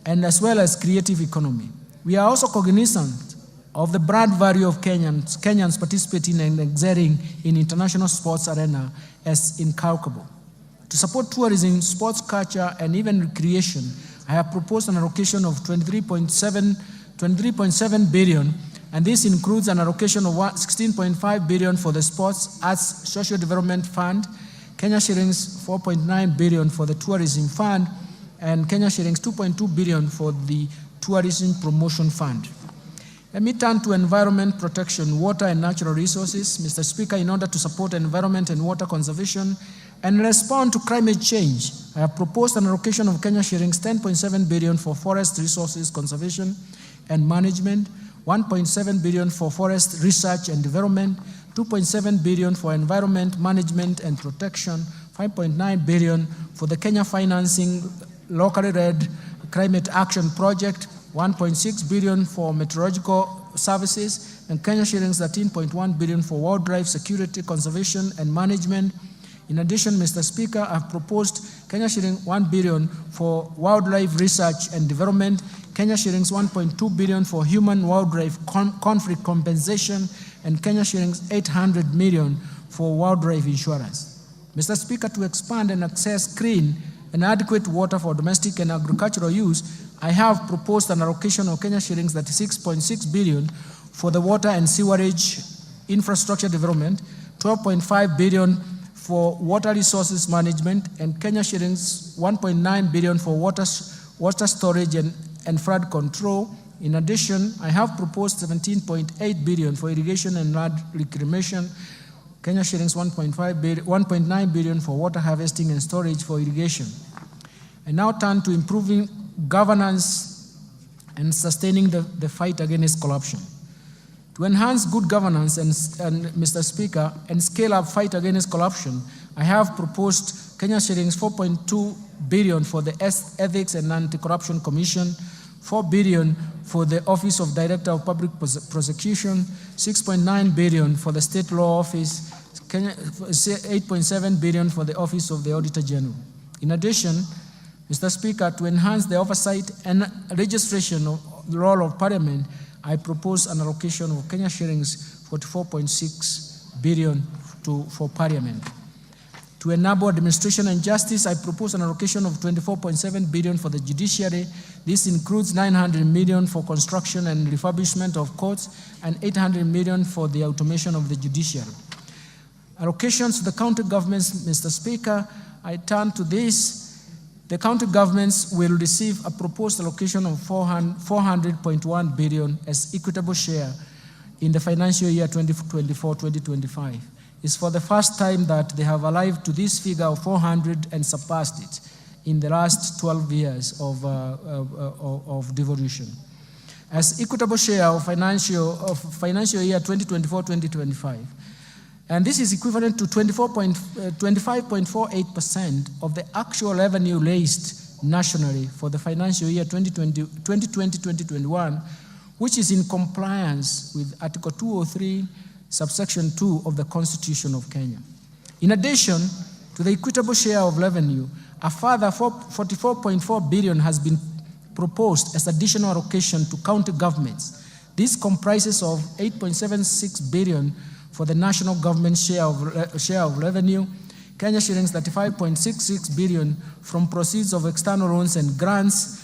and as well as creative economy. We are also cognizant of the brand value of Kenyans participating and excelling in international sports arena as incalculable. To support tourism, sports, culture, and even recreation, I have proposed an allocation of 23.7 billion, and this includes an allocation of 16.5 billion for the Sports, Arts, Social Development Fund, Kenya shillings 4.9 billion for the Tourism Fund, and Kenya shillings 2.2 billion for the Tourism Promotion Fund. Let me turn to environment protection, water and natural resources. Mr. Speaker, in order to support environment and water conservation and respond to climate change, I have proposed an allocation of Kenya shillings 10.7 billion for forest resources conservation and management, 1.7 billion for forest research and development, 2.7 billion for environment management and protection, 5.9 billion for the Kenya Financing Locally Led Climate Action Project, 1.6 billion for meteorological services, and Kenya shillings 13.1 billion for wildlife security, conservation, and management. In addition, Mr. Speaker, I have proposed Kenya shilling 1 billion for wildlife research and development, Kenya shillings 1.2 billion for human-wildlife conflict compensation, and Kenya shillings 800 million for wildlife insurance. Mr. Speaker, to expand and access clean and adequate water for domestic and agricultural use, I have proposed an allocation of Kenya shillings 36.6 billion for the water and sewerage infrastructure development, 12.5 billion for water resources management, and Kenya shillings 1.9 billion for water storage and flood control. In addition, I have proposed 17.8 billion for irrigation and land reclamation, Kenya shillings 1.9 billion for water harvesting and storage for irrigation. I now turn to improving governance and sustaining the fight against corruption. To enhance good governance and Mr. Speaker, and scale up fight against corruption, I have proposed Kenya shillings 4.2 billion for the Ethics and Anti-Corruption Commission, 4 billion for the Office of Director of Public Prosecution, 6.9 billion for the State Law Office, 8.7 billion for the Office of the Auditor General. In addition, Mr. Speaker, to enhance the oversight and registration of the role of Parliament, I propose an allocation of Kenya shillings 44.6 billion for Parliament. To enable administration and justice, I propose an allocation of 24.7 billion for the judiciary. This includes 900 million for construction and refurbishment of courts and 800 million for the automation of the judiciary. Allocations to the county governments, Mr. Speaker, I turn to this. The county governments will receive a proposed allocation of 400.1 billion as equitable share in the financial year 2024-2025. It's for the first time that they have arrived to this figure of 400 and surpassed it in the last 12 years of devolution. As equitable share of financial year 2024-2025. And this is equivalent to 25.48% of the actual revenue raised nationally for the financial year 2020-2021, which is in compliance with Article 203, subsection 2 of the Constitution of Kenya. In addition to the equitable share of revenue, a further 44.4 billion has been proposed as additional allocation to county governments. This comprises of 8.76 billion for the national government share of revenue, Kenya shillings 35.66 billion from proceeds of external loans and grants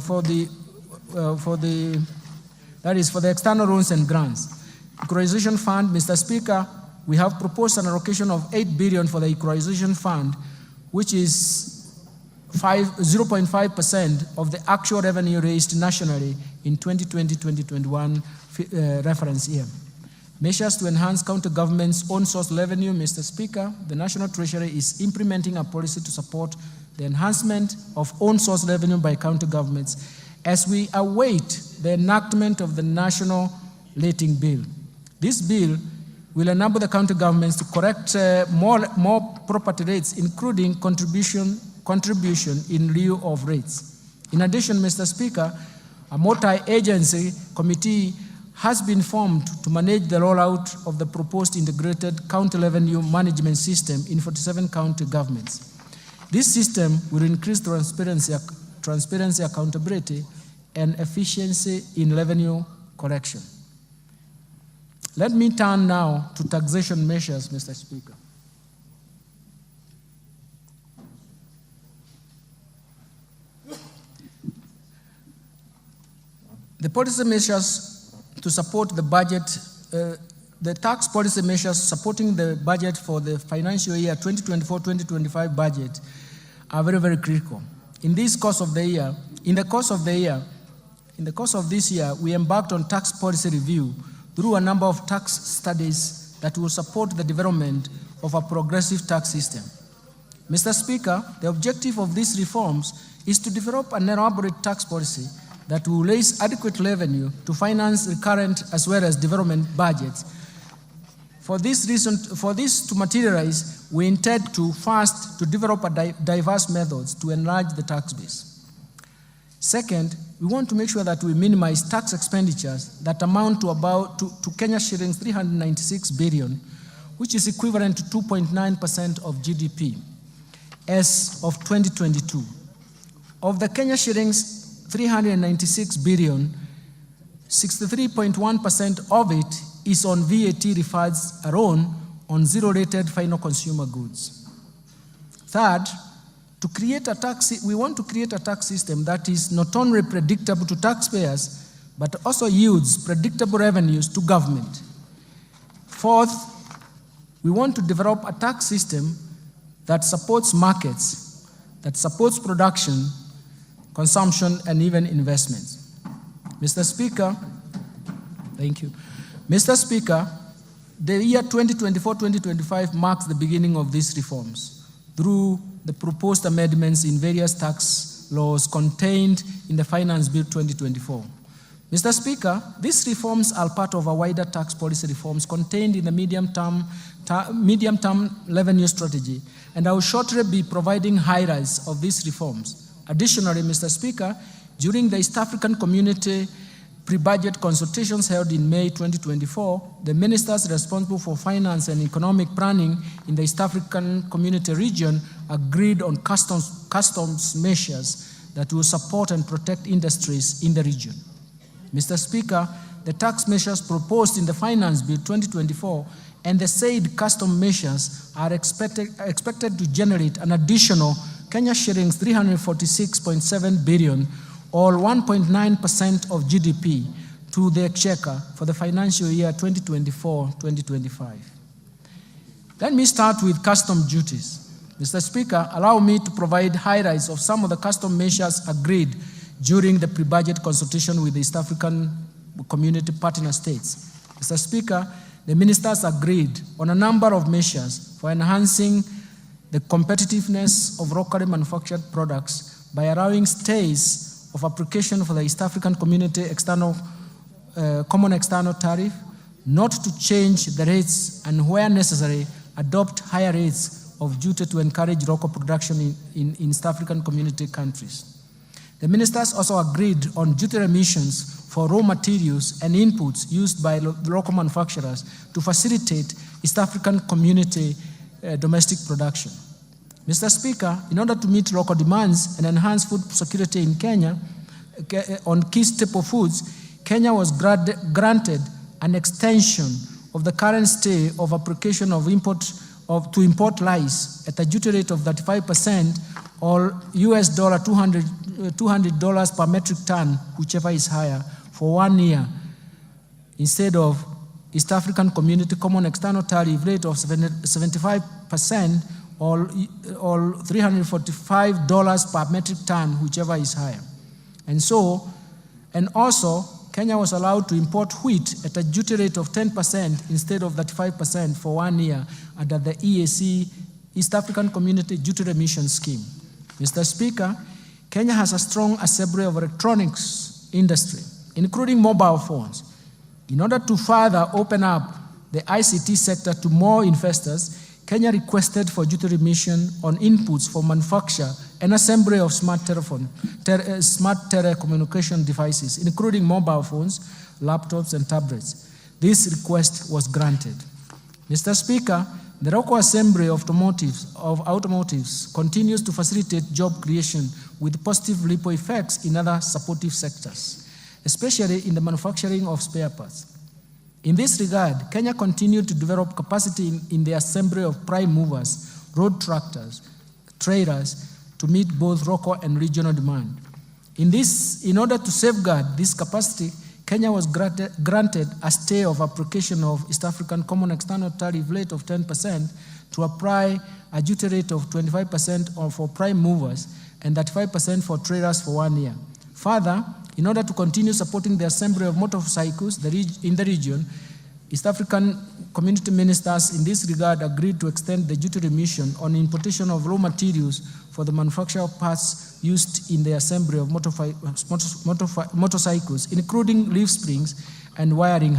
for the external loans and grants. Equalization Fund, Mr. Speaker, we have proposed an allocation of 8 billion for the Equalization Fund, which is 0.5% of the actual revenue raised nationally in 2020-2021 reference year. Measures to enhance county government's own source revenue, Mr. Speaker, the National Treasury is implementing a policy to support the enhancement of own source revenue by county governments as we await the enactment of the National Rating Bill. This bill will enable the county governments to correct more property rates, including contribution in lieu of rates. In addition, Mr. Speaker, a multi-agency committee has been formed to manage the rollout of the proposed integrated county revenue management system in 47 county governments. This system will increase transparency, accountability, and efficiency in revenue collection. Let me turn now to taxation measures, Mr. Speaker. The policy measures to support the budget, the tax policy measures supporting the budget for the financial year 2024-2025 budget are very, very critical. In the course of this year, we embarked on tax policy review through a number of tax studies that will support the development of a progressive tax system. Mr. Speaker, the objective of these reforms is to develop an elaborate tax policy that will raise adequate revenue to finance recurrent as well as development budgets. For this to materialize, we intend to first to develop diverse methods to enlarge the tax base. Second, we want to make sure that we minimize tax expenditures that amount to Kenya shillings 396 billion, which is equivalent to 2.9% of GDP as of 2022. Of the Kenya shillings 396 billion, 63.1% of it is on VAT refunds alone on zero-rated final consumer goods. Third, we want to create a tax system that is not only predictable to taxpayers, but also yields predictable revenues to government. Fourth, we want to develop a tax system that supports markets, that supports production, consumption, and even investments. Mr. Speaker, thank you. Mr. Speaker, the year 2024-2025 marks the beginning of these reforms through the proposed amendments in various tax laws contained in the Finance Bill 2024. Mr. Speaker, these reforms are part of a wider tax policy reforms contained in the medium-term revenue strategy, and I will shortly be providing highlights of these reforms. Additionally, Mr. Speaker, during the East African Community pre-budget consultations held in May 2024, the ministers responsible for finance and economic planning in the East African Community region agreed on customs measures that will support and protect industries in the region. Mr. Speaker, the tax measures proposed in the Finance Bill 2024 and the said custom measures are expected to generate an additional Kenya shillings 346.7 billion or 1.9% of GDP to the exchequer for the financial year 2024-2025. Let me start with custom duties. Mr. Speaker, allow me to provide highlights of some of the custom measures agreed during the pre-budget consultation with the East African Community partner states. Mr. Speaker, the ministers agreed on a number of measures for enhancing the competitiveness of locally manufactured products by allowing stays of application for the East African Community Common External Tariff, not to change the rates and where necessary, adopt higher rates of duty to encourage local production in East African Community countries. The ministers also agreed on duty remissions for raw materials and inputs used by local manufacturers to facilitate East African Community domestic production. Mr. Speaker, in order to meet local demands and enhance food security in Kenya on key staple foods, Kenya was granted an extension of the current stay of application of to import rice at a duty rate of 35% or US $200 per metric ton, whichever is higher, for 1 year, instead of East African Community Common External Tariff rate of 75% or $345 per metric ton, whichever is higher. And also, Kenya was allowed to import wheat at a duty rate of 10% instead of 35% for 1 year under the EAC, East African Community Duty Remission Scheme. Mr. Speaker, Kenya has a strong assembly of electronics industry, including mobile phones. In order to further open up the ICT sector to more investors, Kenya requested for duty remission on inputs for manufacture and assembly of smart telecommunication devices, including mobile phones, laptops, and tablets. This request was granted. Mr. Speaker, the local assembly of automotives continues to facilitate job creation with positive ripple effects in other supportive sectors, especially in the manufacturing of spare parts. In this regard, Kenya continued to develop capacity in the assembly of prime movers, road tractors, trailers, to meet both local and regional demand. In order to safeguard this capacity, Kenya was granted a stay of application of East African Common External Tariff rate of 10% to apply a duty rate of 25% for prime movers and 35% for trailers for 1 year. Further, in order to continue supporting the assembly of motorcycles in the region, East African community ministers in this regard agreed to extend the duty remission on importation of raw materials for the manufacture of parts used in the assembly of motorcycles, including leaf springs and wiring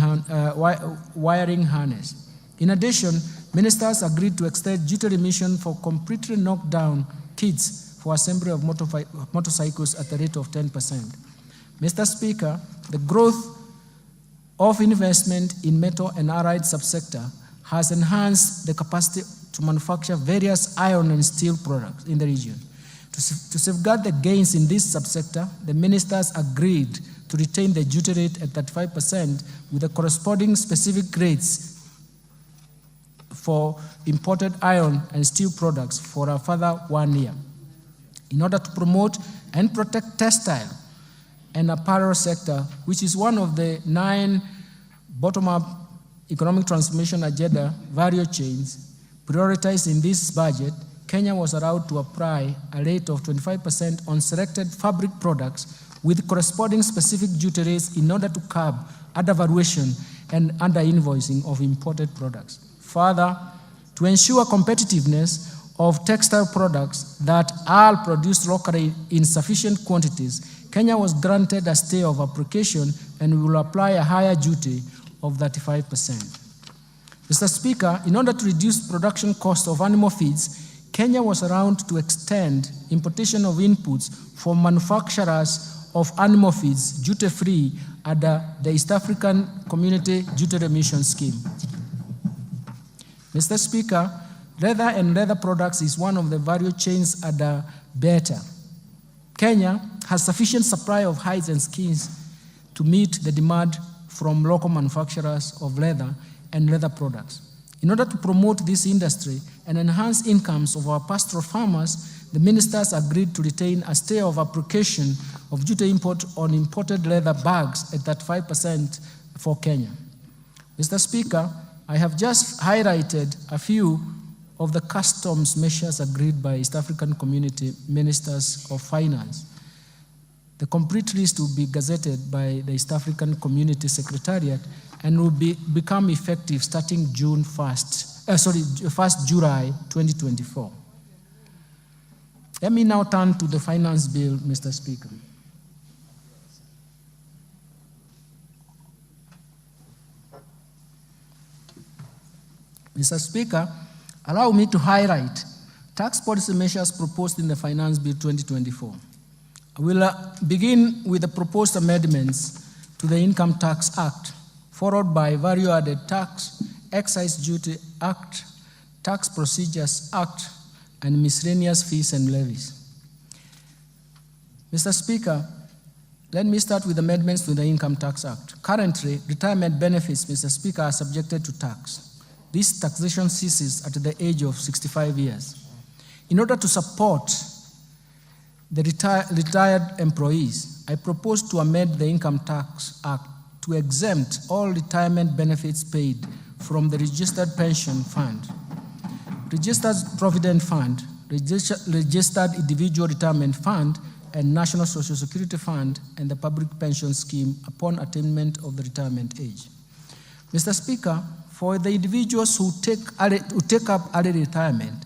harness. In addition, ministers agreed to extend duty remission for completely knocked down kits for assembly of motorcycles at the rate of 10%. Mr. Speaker, the growth of investment in metal and allied subsector has enhanced the capacity to manufacture various iron and steel products in the region. To safeguard the gains in this subsector, the ministers agreed to retain the duty rate at 35% with the corresponding specific rates for imported iron and steel products for a further 1 year. In order to promote and protect textile and apparel sector, which is one of the 9 bottom-up economic transformation agenda value chains prioritized in this budget, Kenya was allowed to apply a rate of 25% on selected fabric products with corresponding specific duty rates in order to curb undervaluation and under-invoicing of imported products. Further, to ensure competitiveness of textile products that are produced locally in sufficient quantities, Kenya was granted a stay of application and will apply a higher duty of 35%. Mr. Speaker, in order to reduce production cost of animal feeds, Kenya was allowed to extend importation of inputs for manufacturers of animal feeds duty-free under the East African Community Duty Remission Scheme. Mr. Speaker, leather and leather products is one of the value chains under BETA. Kenya has sufficient supply of hides and skins to meet the demand from local manufacturers of leather and leather products. In order to promote this industry and enhance incomes of our pastoral farmers, the ministers agreed to retain a stay of application of duty import on imported leather bags at 35% for Kenya. Mr. Speaker, I have just highlighted a few of the customs measures agreed by East African Community Ministers of Finance. The complete list will be gazetted by the East African Community Secretariat and will become effective starting June 1st July 2024. Let me now turn to the finance bill, Mr. Speaker. Mr. Speaker, allow me to highlight tax policy measures proposed in the Finance Bill 2024. I will begin with the proposed amendments to the Income Tax Act, followed by Value-Added Tax, Excise Duty Act, Tax Procedures Act, and miscellaneous fees and levies. Mr. Speaker, Let me start with amendments to the Income Tax Act. Currently, retirement benefits, Mr. Speaker, are subjected to tax. This taxation ceases at the age of 65 years. In order to support the retired employees, I propose to amend the Income Tax Act to exempt all retirement benefits paid from the Registered Pension Fund, Registered Provident Fund, Registered Individual Retirement Fund, and National Social Security Fund and the Public Pension Scheme upon attainment of the retirement age. Mr. Speaker, for the individuals who take up early retirement,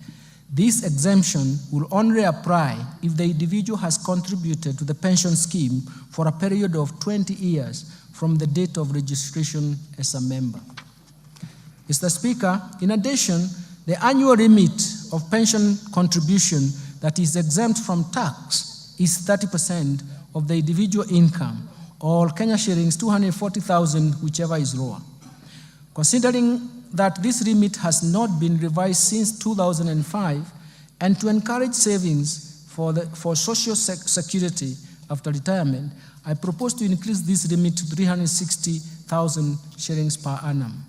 this exemption will only apply if the individual has contributed to the pension scheme for a period of 20 years from the date of registration as a member. Mr. Speaker, in addition, the annual limit of pension contribution that is exempt from tax is 30% of the individual income, or Kenya shillings 240,000, whichever is lower. Considering that this limit has not been revised since 2005, and to encourage savings for social security after retirement, I propose to increase this limit to 360,000 shillings per annum.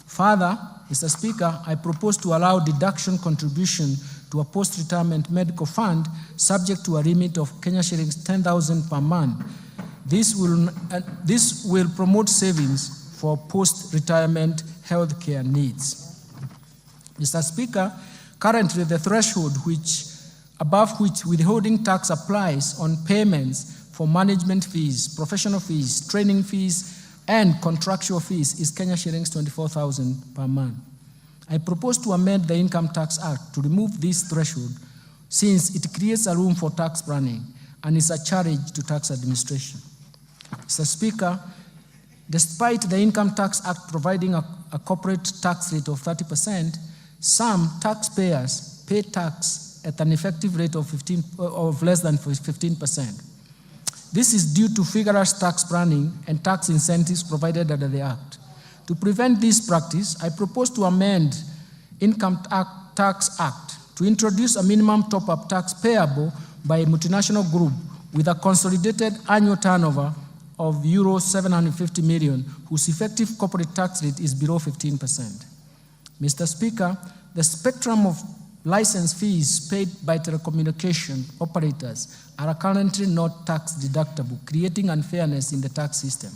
Further, Mr. Speaker, I propose to allow deduction contribution to a post-retirement medical fund subject to a limit of Kenya shillings 10,000 per month. This will promote savings for post-retirement healthcare needs. Mr. Speaker, currently the threshold above which withholding tax applies on payments for management fees, professional fees, training fees, and contractual fees is Kenya shillings 24,000 per month. I propose to amend the Income Tax Act to remove this threshold since it creates a room for tax planning and is a challenge to tax administration. Mr. Speaker, despite the Income Tax Act providing a corporate tax rate of 30%, some taxpayers pay tax at an effective rate of less than 15%. This is due to vigorous tax planning and tax incentives provided under the Act. To prevent this practice, I propose to amend Income Tax Act to introduce a minimum top-up tax payable by a multinational group with a consolidated annual turnover of euro 750 million, whose effective corporate tax rate is below 15%. Mr. Speaker, the spectrum of license fees paid by telecommunication operators are currently not tax deductible, creating unfairness in the tax system.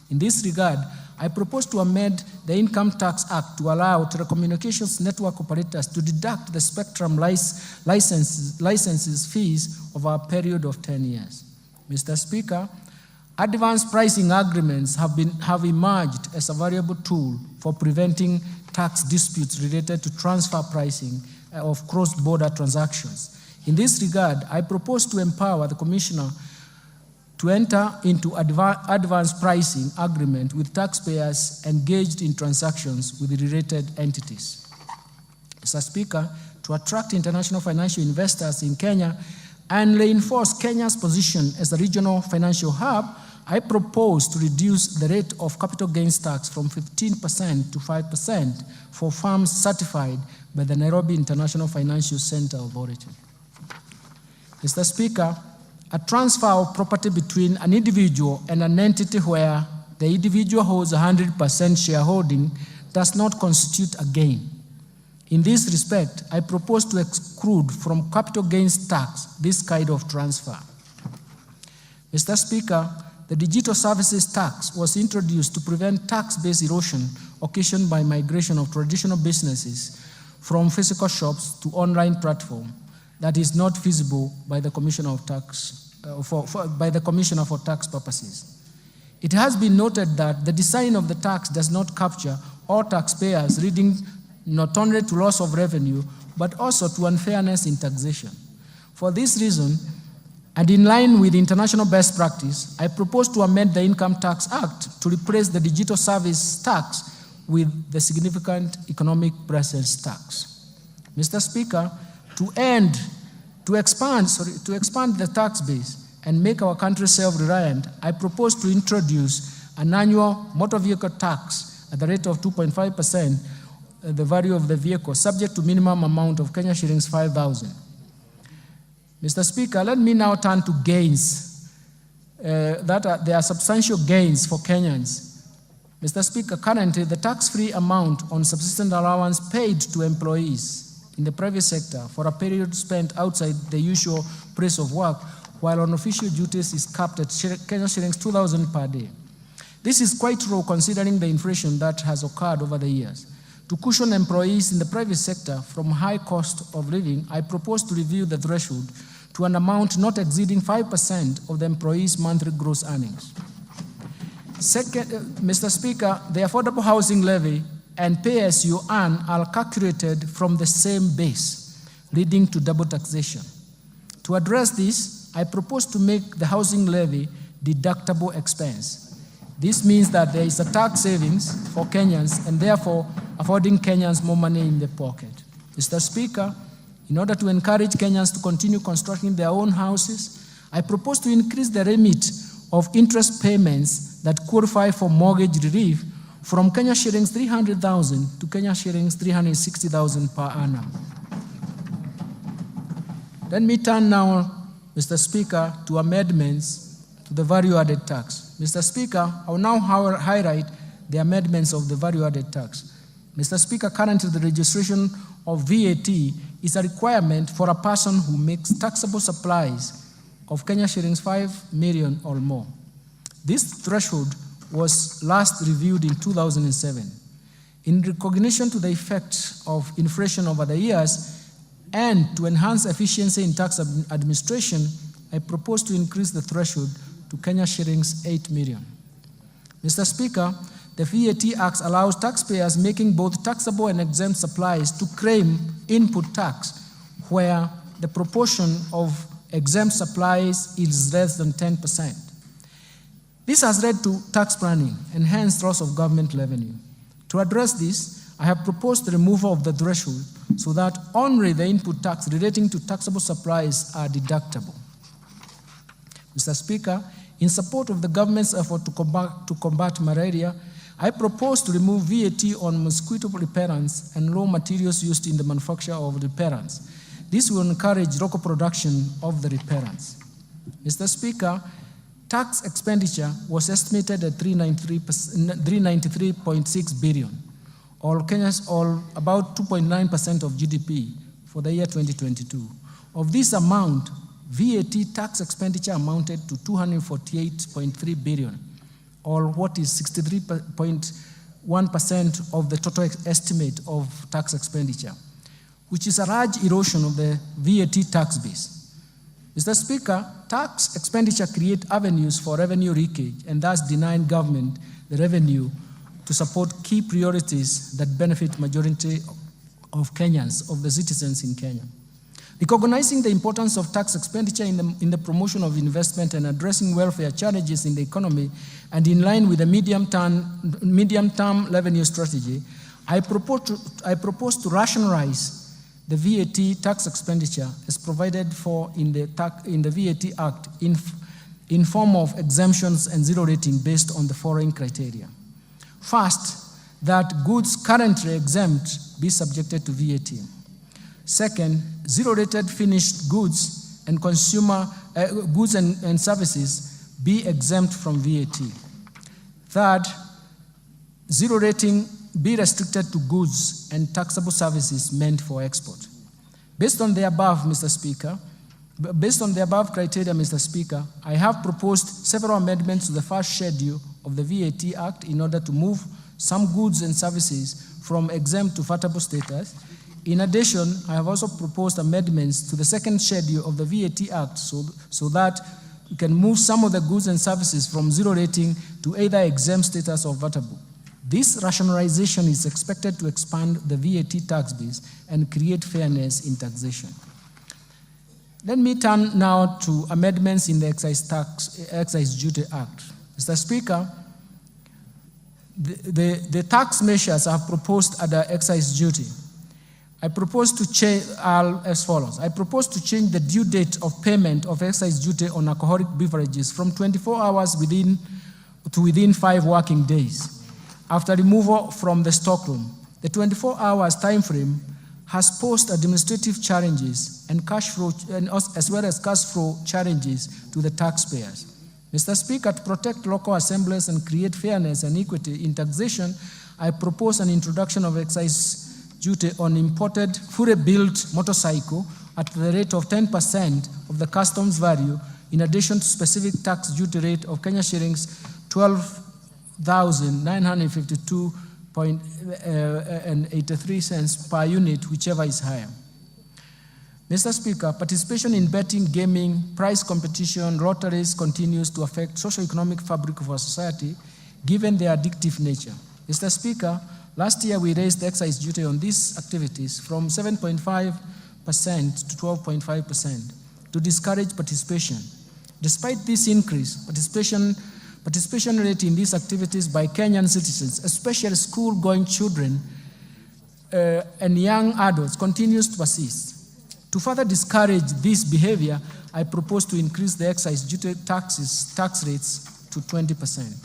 In this regard, I propose to amend the Income Tax Act to allow telecommunications network operators to deduct the spectrum licenses fees over a period of 10 years. Mr. Speaker, advanced pricing agreements have emerged as a valuable tool for preventing tax disputes related to transfer pricing of cross-border transactions. In this regard, I propose to empower the Commissioner to enter into advanced pricing agreement with taxpayers engaged in transactions with related entities. Mr. Speaker, to attract international financial investors in Kenya and reinforce Kenya's position as a regional financial hub, I propose to reduce the rate of capital gains tax from 15% to 5% for firms certified by the Nairobi International Financial Center Authority. Mr. Speaker, a transfer of property between an individual and an entity where the individual holds 100% shareholding does not constitute a gain. In this respect, I propose to exclude from capital gains tax this kind of transfer. Mr. Speaker, the Digital Services Tax was introduced to prevent tax-based erosion occasioned by migration of traditional businesses from physical shops to online platform that is not feasible by the Commissioner of Tax, by the Commissioner for Tax purposes. It has been noted that the design of the tax does not capture all taxpayers, leading not only to loss of revenue, but also to unfairness in taxation. For this reason, and in line with international best practice, I propose to amend the Income Tax Act to replace the Digital Service Tax with the Significant Economic Presence Tax. Mr. Speaker, to expand the tax base and make our country self-reliant, I propose to introduce an annual motor vehicle tax at the rate of 2.5%, the value of the vehicle, subject to minimum amount of Kenya shillings 5,000. Mr. Speaker, let me now turn to gains there are substantial gains for Kenyans. Mr. Speaker, currently the tax-free amount on subsistence allowance paid to employees in the private sector for a period spent outside the usual place of work while on official duties is capped at Kenya shillings 2,000 per day. This is quite low considering the inflation that has occurred over the years. To cushion employees in the private sector from high cost of living, I propose to review the threshold to an amount not exceeding 5% of the employee's monthly gross earnings. Second, Mr. Speaker, the affordable housing levy and pay as you earn are calculated from the same base, leading to double taxation. To address this, I propose to make the housing levy deductible expense. This means that there is a tax savings for Kenyans and therefore affording Kenyans more money in their pocket. Mr. Speaker, in order to encourage Kenyans to continue constructing their own houses, I propose to increase the limit of interest payments that qualify for mortgage relief from Kenya shillings 300,000 to Kenya shillings 360,000 per annum. Let me turn now, Mr. Speaker, to amendments to the value-added tax. Mr. Speaker, I will now highlight the amendments of the value-added tax. Mr. Speaker, currently the registration of VAT is a requirement for a person who makes taxable supplies of Kenya shillings 5 million or more. This threshold was last reviewed in 2007. In recognition to the effect of inflation over the years and to enhance efficiency in tax administration, I propose to increase the threshold to Kenya shillings 8 million. Mr. Speaker, the VAT Act allows taxpayers making both taxable and exempt supplies to claim input tax where the proportion of exempt supplies is less than 10%. This has led to tax planning and hence loss of government revenue. To address this, I have proposed the removal of the threshold so that only the input tax relating to taxable supplies are deductible. Mr. Speaker, in support of the government's effort to combat malaria, I propose to remove VAT on mosquito repellents and raw materials used in the manufacture of repellents. This will encourage local production of the repellents. Mr. Speaker, tax expenditure was estimated at 393.6 billion, or about 2.9% of GDP for the year 2022. Of this amount, VAT tax expenditure amounted to 248.3 billion, or what is 63.1% of the total estimate of tax expenditure, which is a large erosion of the VAT tax base. Mr. Speaker, tax expenditure creates avenues for revenue leakage and thus denying government the revenue to support key priorities that benefit majority of Kenyans, of the citizens in Kenya. Recognizing the importance of tax expenditure in the promotion of investment and addressing welfare challenges in the economy and in line with the medium-term revenue strategy, I propose to rationalize the VAT tax expenditure as provided for in the VAT Act in form of exemptions and zero rating based on the following criteria. First, that goods currently exempt be subjected to VAT. Second, zero-rated finished goods and consumer goods and services be exempt from VAT. Third, zero rating be restricted to goods and taxable services meant for export. Based on the above, Mr. Speaker, criteria, Mr. Speaker, I have proposed several amendments to the first schedule of the VAT Act in order to move some goods and services from exempt to VAT status. In addition, I have also proposed amendments to the second schedule of the VAT Act so that we can move some of the goods and services from zero rating to either exempt status or VAT. This rationalization is expected to expand the VAT tax base and create fairness in taxation. Let me turn now to amendments in the Excise Duty Act. Mr. Speaker, the tax measures I have proposed under excise duty, I propose to change as follows. I propose to change the due date of payment of excise duty on alcoholic beverages from 24 hours within 5 working days after removal from the stockroom. The 24 hours time frame has posed administrative challenges and cash flow, as well as cash flow challenges to the taxpayers. Mr. Speaker, to protect local assemblies and create fairness and equity in taxation, I propose an introduction of excise duty on imported fully built motorcycle at the rate of 10% of the customs value, in addition to specific tax duty rate of Kenya shillings 12,952.83 per unit, whichever is higher. Mr. Speaker, participation in betting, gaming, prize competition, lotteries continues to affect socio-economic fabric of our society, given their addictive nature. Mr. Speaker, last year we raised the excise duty on these activities from 7.5% to 12.5% to discourage participation. Despite this increase, participation rate in these activities by Kenyan citizens, especially school-going children and young adults, continues to persist. To further discourage this behavior, I propose to increase the excise duty tax rates to 20%.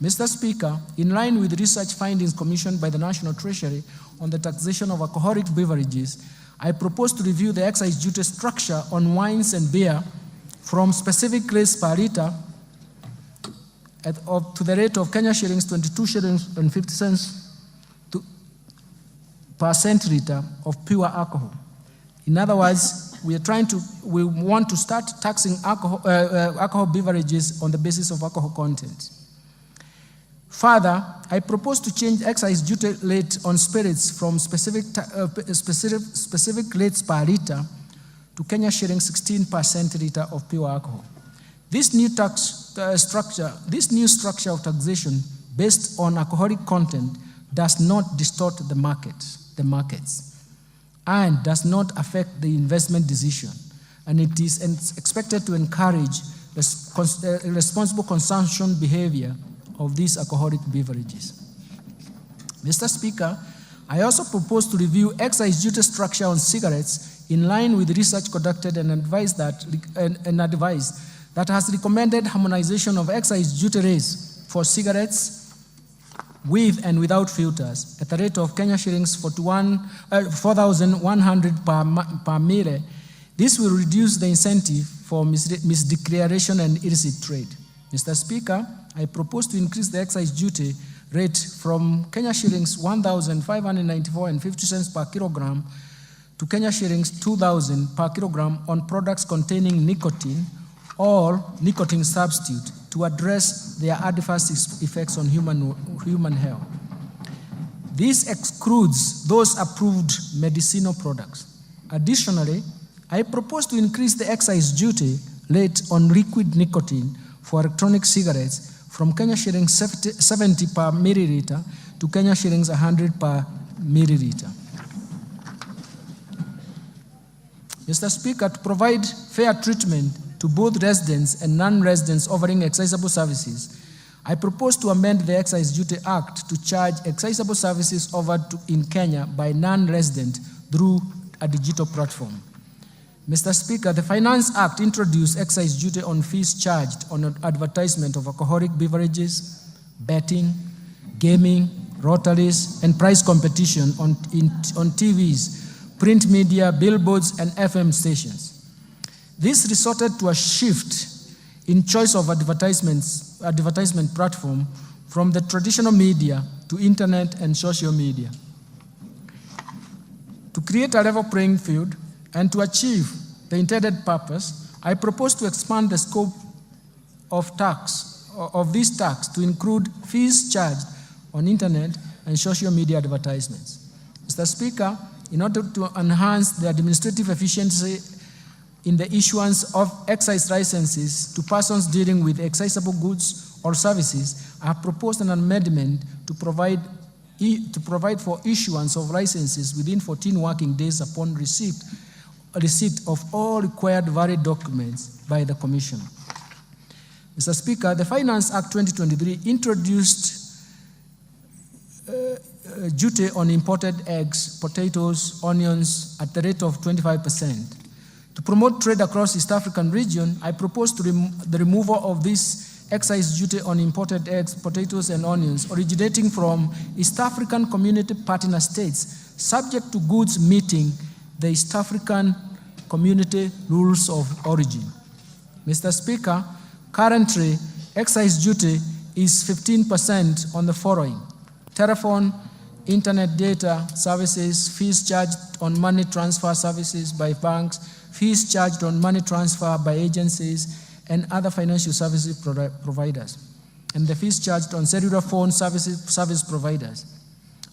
Mr. Speaker, in line with research findings commissioned by the National Treasury on the taxation of alcoholic beverages, I propose to review the excise duty structure on wines and beer from specific rates per litre to the rate of Kenya shillings 22 shillings and 50 cents per centiliter of pure alcohol. In other words, we want to start taxing alcohol beverages on the basis of alcohol content. Further, I propose to change excise duty rate on spirits from specific rates per litre to Kenya shillings 16 per centiliter of pure alcohol. This new structure of taxation based on alcoholic content does not distort the markets, and does not affect the investment decision, and it is expected to encourage responsible consumption behavior of these alcoholic beverages. Mr. Speaker, I also propose to review excise duty structure on cigarettes in line with research conducted and advice that has recommended harmonization of excise duty rates for cigarettes with and without filters at the rate of Kenya shillings 4,100 per mille. This will reduce the incentive for misdeclaration and illicit trade. Mr. Speaker, I propose to increase the excise duty rate from Kenya shillings 1,594.50 cents per kilogram to Kenya shillings 2,000 per kilogram on products containing nicotine or nicotine substitute to address their adverse effects on human health. This excludes those approved medicinal products. Additionally, I propose to increase the excise duty rate on liquid nicotine for electronic cigarettes from Kenya shillings 70 per milliliter to Kenya shillings 100 per milliliter. Mr. Speaker, to provide fair treatment to both residents and non-residents offering excisable services, I propose to amend the Excise Duty Act to charge excisable services offered in Kenya by non-resident through a digital platform. Mr. Speaker, the Finance Act introduced excise duty on fees charged on advertisement of alcoholic beverages, betting, gaming, lotteries, and prize competition on TVs, print media, billboards, and FM stations. This resulted to a shift in choice of advertisement platform from the traditional media to internet and social media. To create a level playing field and to achieve the intended purpose, I propose to expand the scope of this tax to include fees charged on internet and social media advertisements. Mr. Speaker, in order to enhance the administrative efficiency in the issuance of excise licenses to persons dealing with excisable goods or services, I have proposed an amendment to provide for issuance of licenses within 14 working days upon receipt of all required valid documents by the Commissioner. Mr. Speaker, the Finance Act 2023 introduced duty on imported eggs, potatoes, onions at the rate of 25%. To promote trade across East African region, I propose the removal of this excise duty on imported eggs, potatoes, and onions originating from East African Community Partner States, subject to goods meeting the East African Community Rules of Origin. Mr. Speaker, Currently, excise duty is 15% on the following: telephone, internet data services, fees charged on money transfer services by banks, fees charged on money transfer by agencies and other financial services providers, and the fees charged on cellular phone service providers.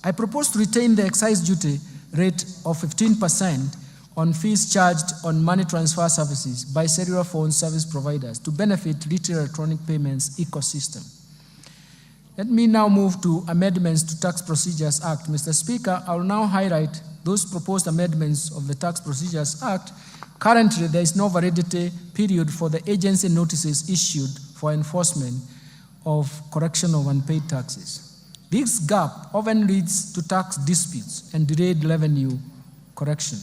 I propose to retain the excise duty rate of 15% on fees charged on money transfer services by cellular phone service providers to benefit retail electronic payments ecosystem. Let me now move to amendments to Tax Procedures Act. Mr. Speaker, I will now highlight those proposed amendments of the Tax Procedures Act. Currently, there is no validity period for the agency notices issued for enforcement of correction of unpaid taxes. This gap often leads to tax disputes and delayed revenue correction.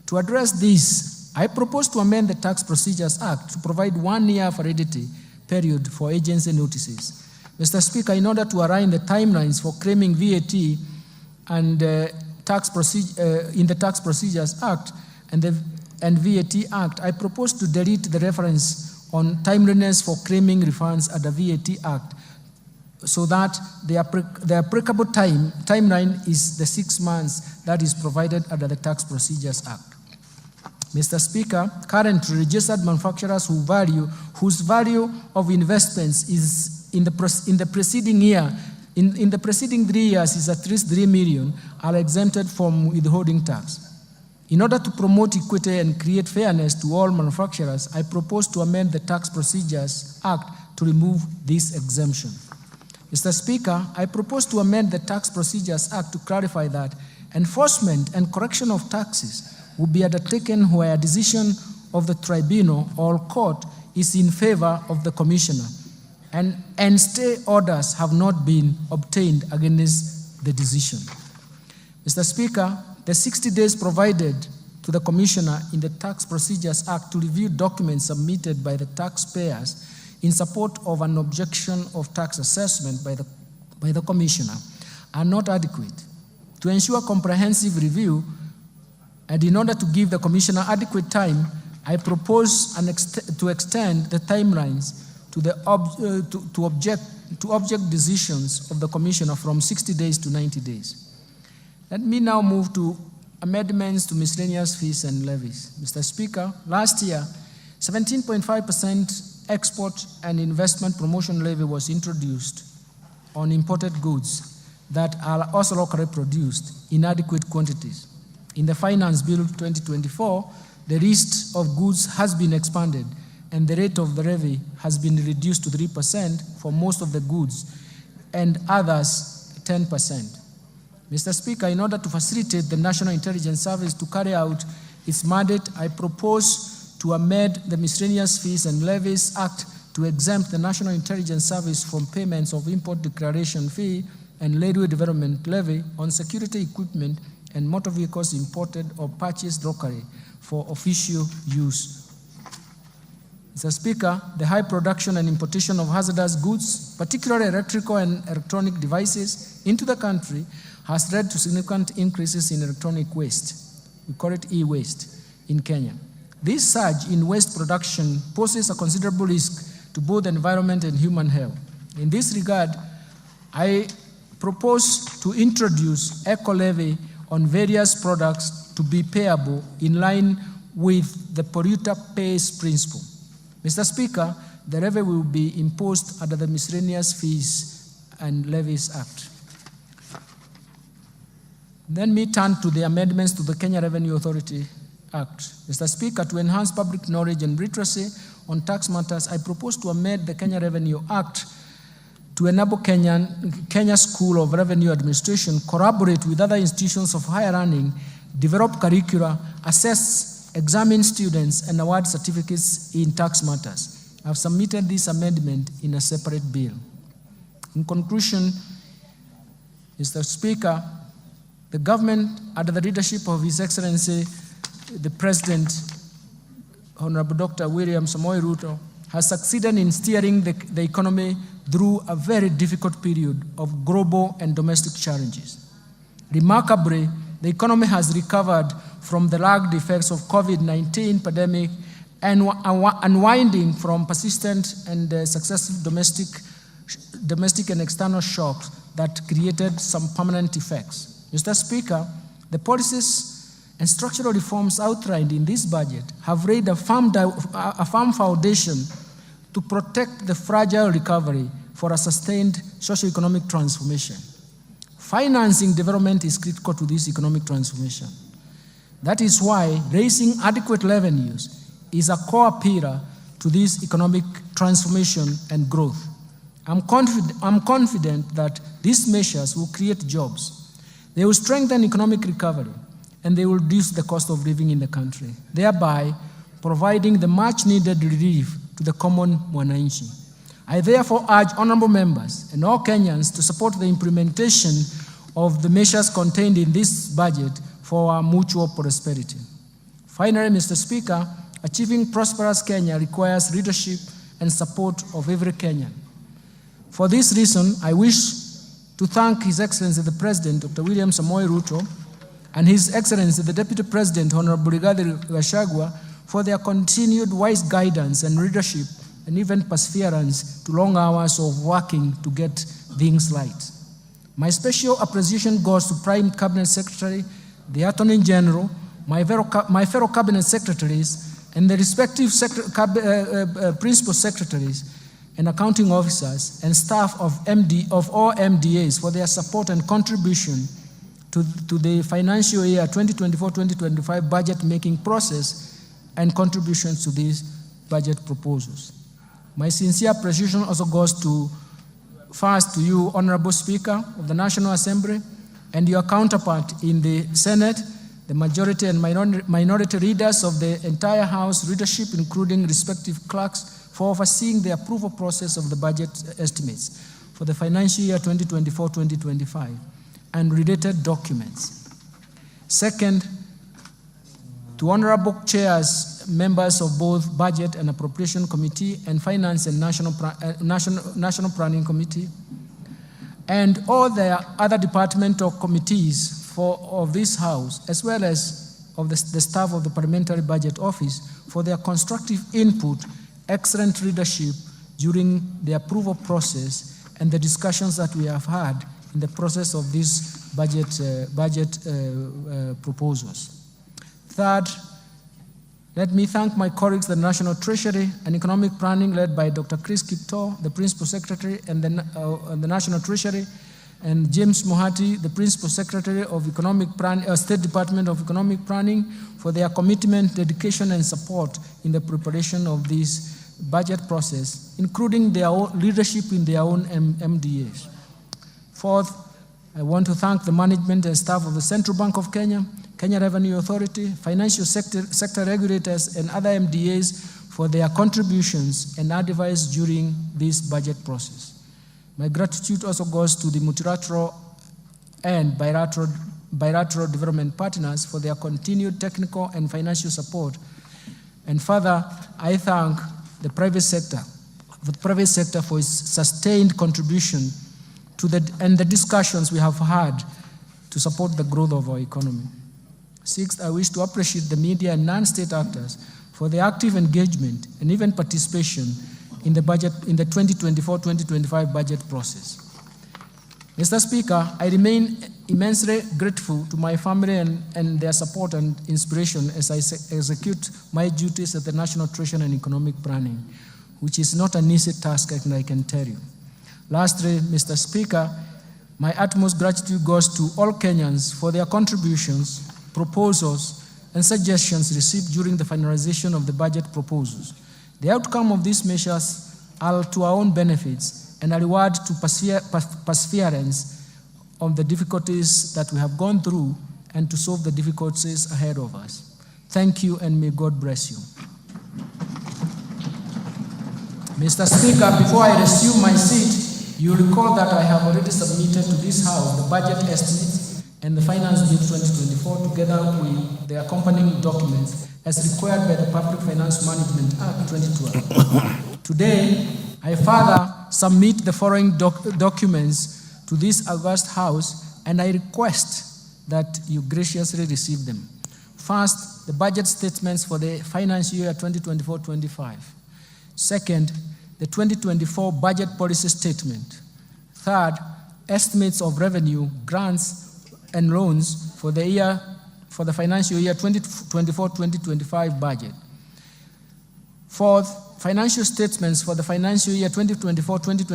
To address this, I propose to amend the Tax Procedures Act to provide 1 year validity period for agency notices. Mr. Speaker, in order to align the timelines for claiming VAT and in the Tax Procedures Act and VAT Act, I propose to delete the reference on timeliness for claiming refunds under VAT Act so that the applicable timeline is the 6 months that is provided under the Tax Procedures Act. Mr. Speaker, currently registered manufacturers whose value of investments is in the preceding year, in the preceding 3 years is at least 3 million, are exempted from withholding tax. In order to promote equity and create fairness to all manufacturers, I propose to amend the Tax Procedures Act to remove this exemption. Mr. Speaker, I propose to amend the Tax Procedures Act to clarify that enforcement and correction of taxes will be undertaken where a decision of the tribunal or court is in favor of the commissioner, and stay orders have not been obtained against the decision. Mr. Speaker, the 60 days provided to the commissioner in the Tax Procedures Act to review documents submitted by the taxpayers in support of an objection of tax assessment by the commissioner are not adequate. To ensure comprehensive review, and in order to give the commissioner adequate time, I propose to extend the timelines to object decisions of the commissioner from 60 days to 90 days. Let me now move to amendments to miscellaneous fees and levies. Mr. Speaker, last year, 17.5% export and investment promotion levy was introduced on imported goods that are also locally produced in adequate quantities. In the Finance Bill 2024, the list of goods has been expanded and the rate of the levy has been reduced to 3% for most of the goods and others 10%. Mr. Speaker, in order to facilitate the National Intelligence Service to carry out its mandate, I propose to amend the Miscellaneous Fees and Levies Act to exempt the National Intelligence Service from payments of import declaration fee and railway development levy on security equipment and motor vehicles imported or purchased locally for official use. Mr. Speaker, the high production and importation of hazardous goods, particularly electrical and electronic devices, into the country has led to significant increases in electronic waste. We call it e-waste in Kenya. This surge in waste production poses a considerable risk to both the environment and human health. In this regard, I propose to introduce eco-levy on various products to be payable in line with the polluter pays principle. Mr. Speaker, the levy will be imposed under the Miscellaneous Fees and Levies Act. Then we turn to the amendments to the Kenya Revenue Authority Act. Mr. Speaker, to enhance public knowledge and literacy on tax matters, I propose to amend the Kenya Revenue Act to enable Kenya School of Revenue Administration collaborate with other institutions of higher learning, develop curricula, assess, examine students, and award certificates in tax matters. I have submitted this amendment in a separate bill. In conclusion, Mr. Speaker, the government, under the leadership of His Excellency, the President, Honorable Dr. William Samoei Ruto, has succeeded in steering the economy through a very difficult period of global and domestic challenges. Remarkably, the economy has recovered from the lagged effects of COVID-19 pandemic and unwinding from persistent and successive domestic and external shocks that created some permanent effects. Mr. Speaker, the policies and structural reforms outlined in this budget have laid a firm foundation to protect the fragile recovery for a sustained socio-economic transformation. Financing development is critical to this economic transformation. That is why raising adequate revenues is a core pillar to this economic transformation and growth. I'm confident that these measures will create jobs. They will strengthen economic recovery, and they will reduce the cost of living in the country, thereby providing the much-needed relief to the common mwananchi. I therefore urge honorable members and all Kenyans to support the implementation of the measures contained in this budget for our mutual prosperity. Finally, Mr. Speaker, achieving prosperous Kenya requires leadership and support of every Kenyan. For this reason, I wish to thank His Excellency the President, Dr. William Samoei Ruto, and His Excellency the Deputy President, Honorable Rigathi Gachagua, for their continued wise guidance and leadership and even perseverance to long hours of working to get things right. My special appreciation goes to Prime Cabinet Secretary, the Attorney General, my fellow Cabinet Secretaries, and the respective Principal Secretaries and accounting officers and staff of all MDAs for their support and contribution to the financial year 2024-2025 budget-making process and contributions to these budget proposals. My sincere appreciation also goes first to you, Honorable Speaker of the National Assembly, and your counterpart in the Senate, the majority and minority leaders of the entire House leadership, including respective clerks, for overseeing the approval process of the budget estimates for the financial year 2024-2025 and related documents. Second, to honorable chairs, members of both Budget and Appropriation Committee and Finance and National Planning Committee, and all the other departmental committees of this House, as well as of the staff of the Parliamentary Budget Office, for their constructive input, excellent leadership during the approval process and the discussions that we have had in the process of these budget proposals. Third, let me thank my colleagues, the National Treasury and Economic Planning, led by Dr. Chris Kipto, the Principal Secretary, and the National Treasury, and James Mohati, the Principal Secretary of State Department of Economic Planning, for their commitment, dedication, and support in the preparation of this budget process, including their own leadership in their own MDAs. Fourth, I want to thank the management and staff of the Central Bank of Kenya, Kenya Revenue Authority, financial sector regulators, and other MDAs for their contributions and advice during this budget process. My gratitude also goes to the multilateral and bilateral development partners for their continued technical and financial support. And further, I thank the private sector for its sustained contribution to the discussions we have had to support the growth of our economy. Sixth, I wish to appreciate the media and non-state actors for their active engagement and even participation in the 2024-2025 budget process. Mr. Speaker, I remain immensely grateful to my family and their support and inspiration as I execute my duties at the National Treasury and Economic Planning, which is not an easy task, I can tell you. Lastly, Mr. Speaker, my utmost gratitude goes to all Kenyans for their contributions, proposals, and suggestions received during the finalization of the budget proposals. The outcome of these measures are to our own benefits and a reward to perseverance on the difficulties that we have gone through and to solve the difficulties ahead of us. Thank you, and may God bless you. Mr. Speaker, before I resume my seat, you recall that I have already submitted to this House the budget estimates and the Finance Bill 2024 together with the accompanying documents as required by the Public Finance Management Act 2012. Today, I further submit the following documents to this august House, and I request that you graciously receive them. First, the budget statements for the financial year 2024-25. Second, the 2024 budget policy statement. Third, estimates of revenue, grants, and loans for the financial year 2024-2025 budget. Fourth, financial statements for the financial year 2024-2025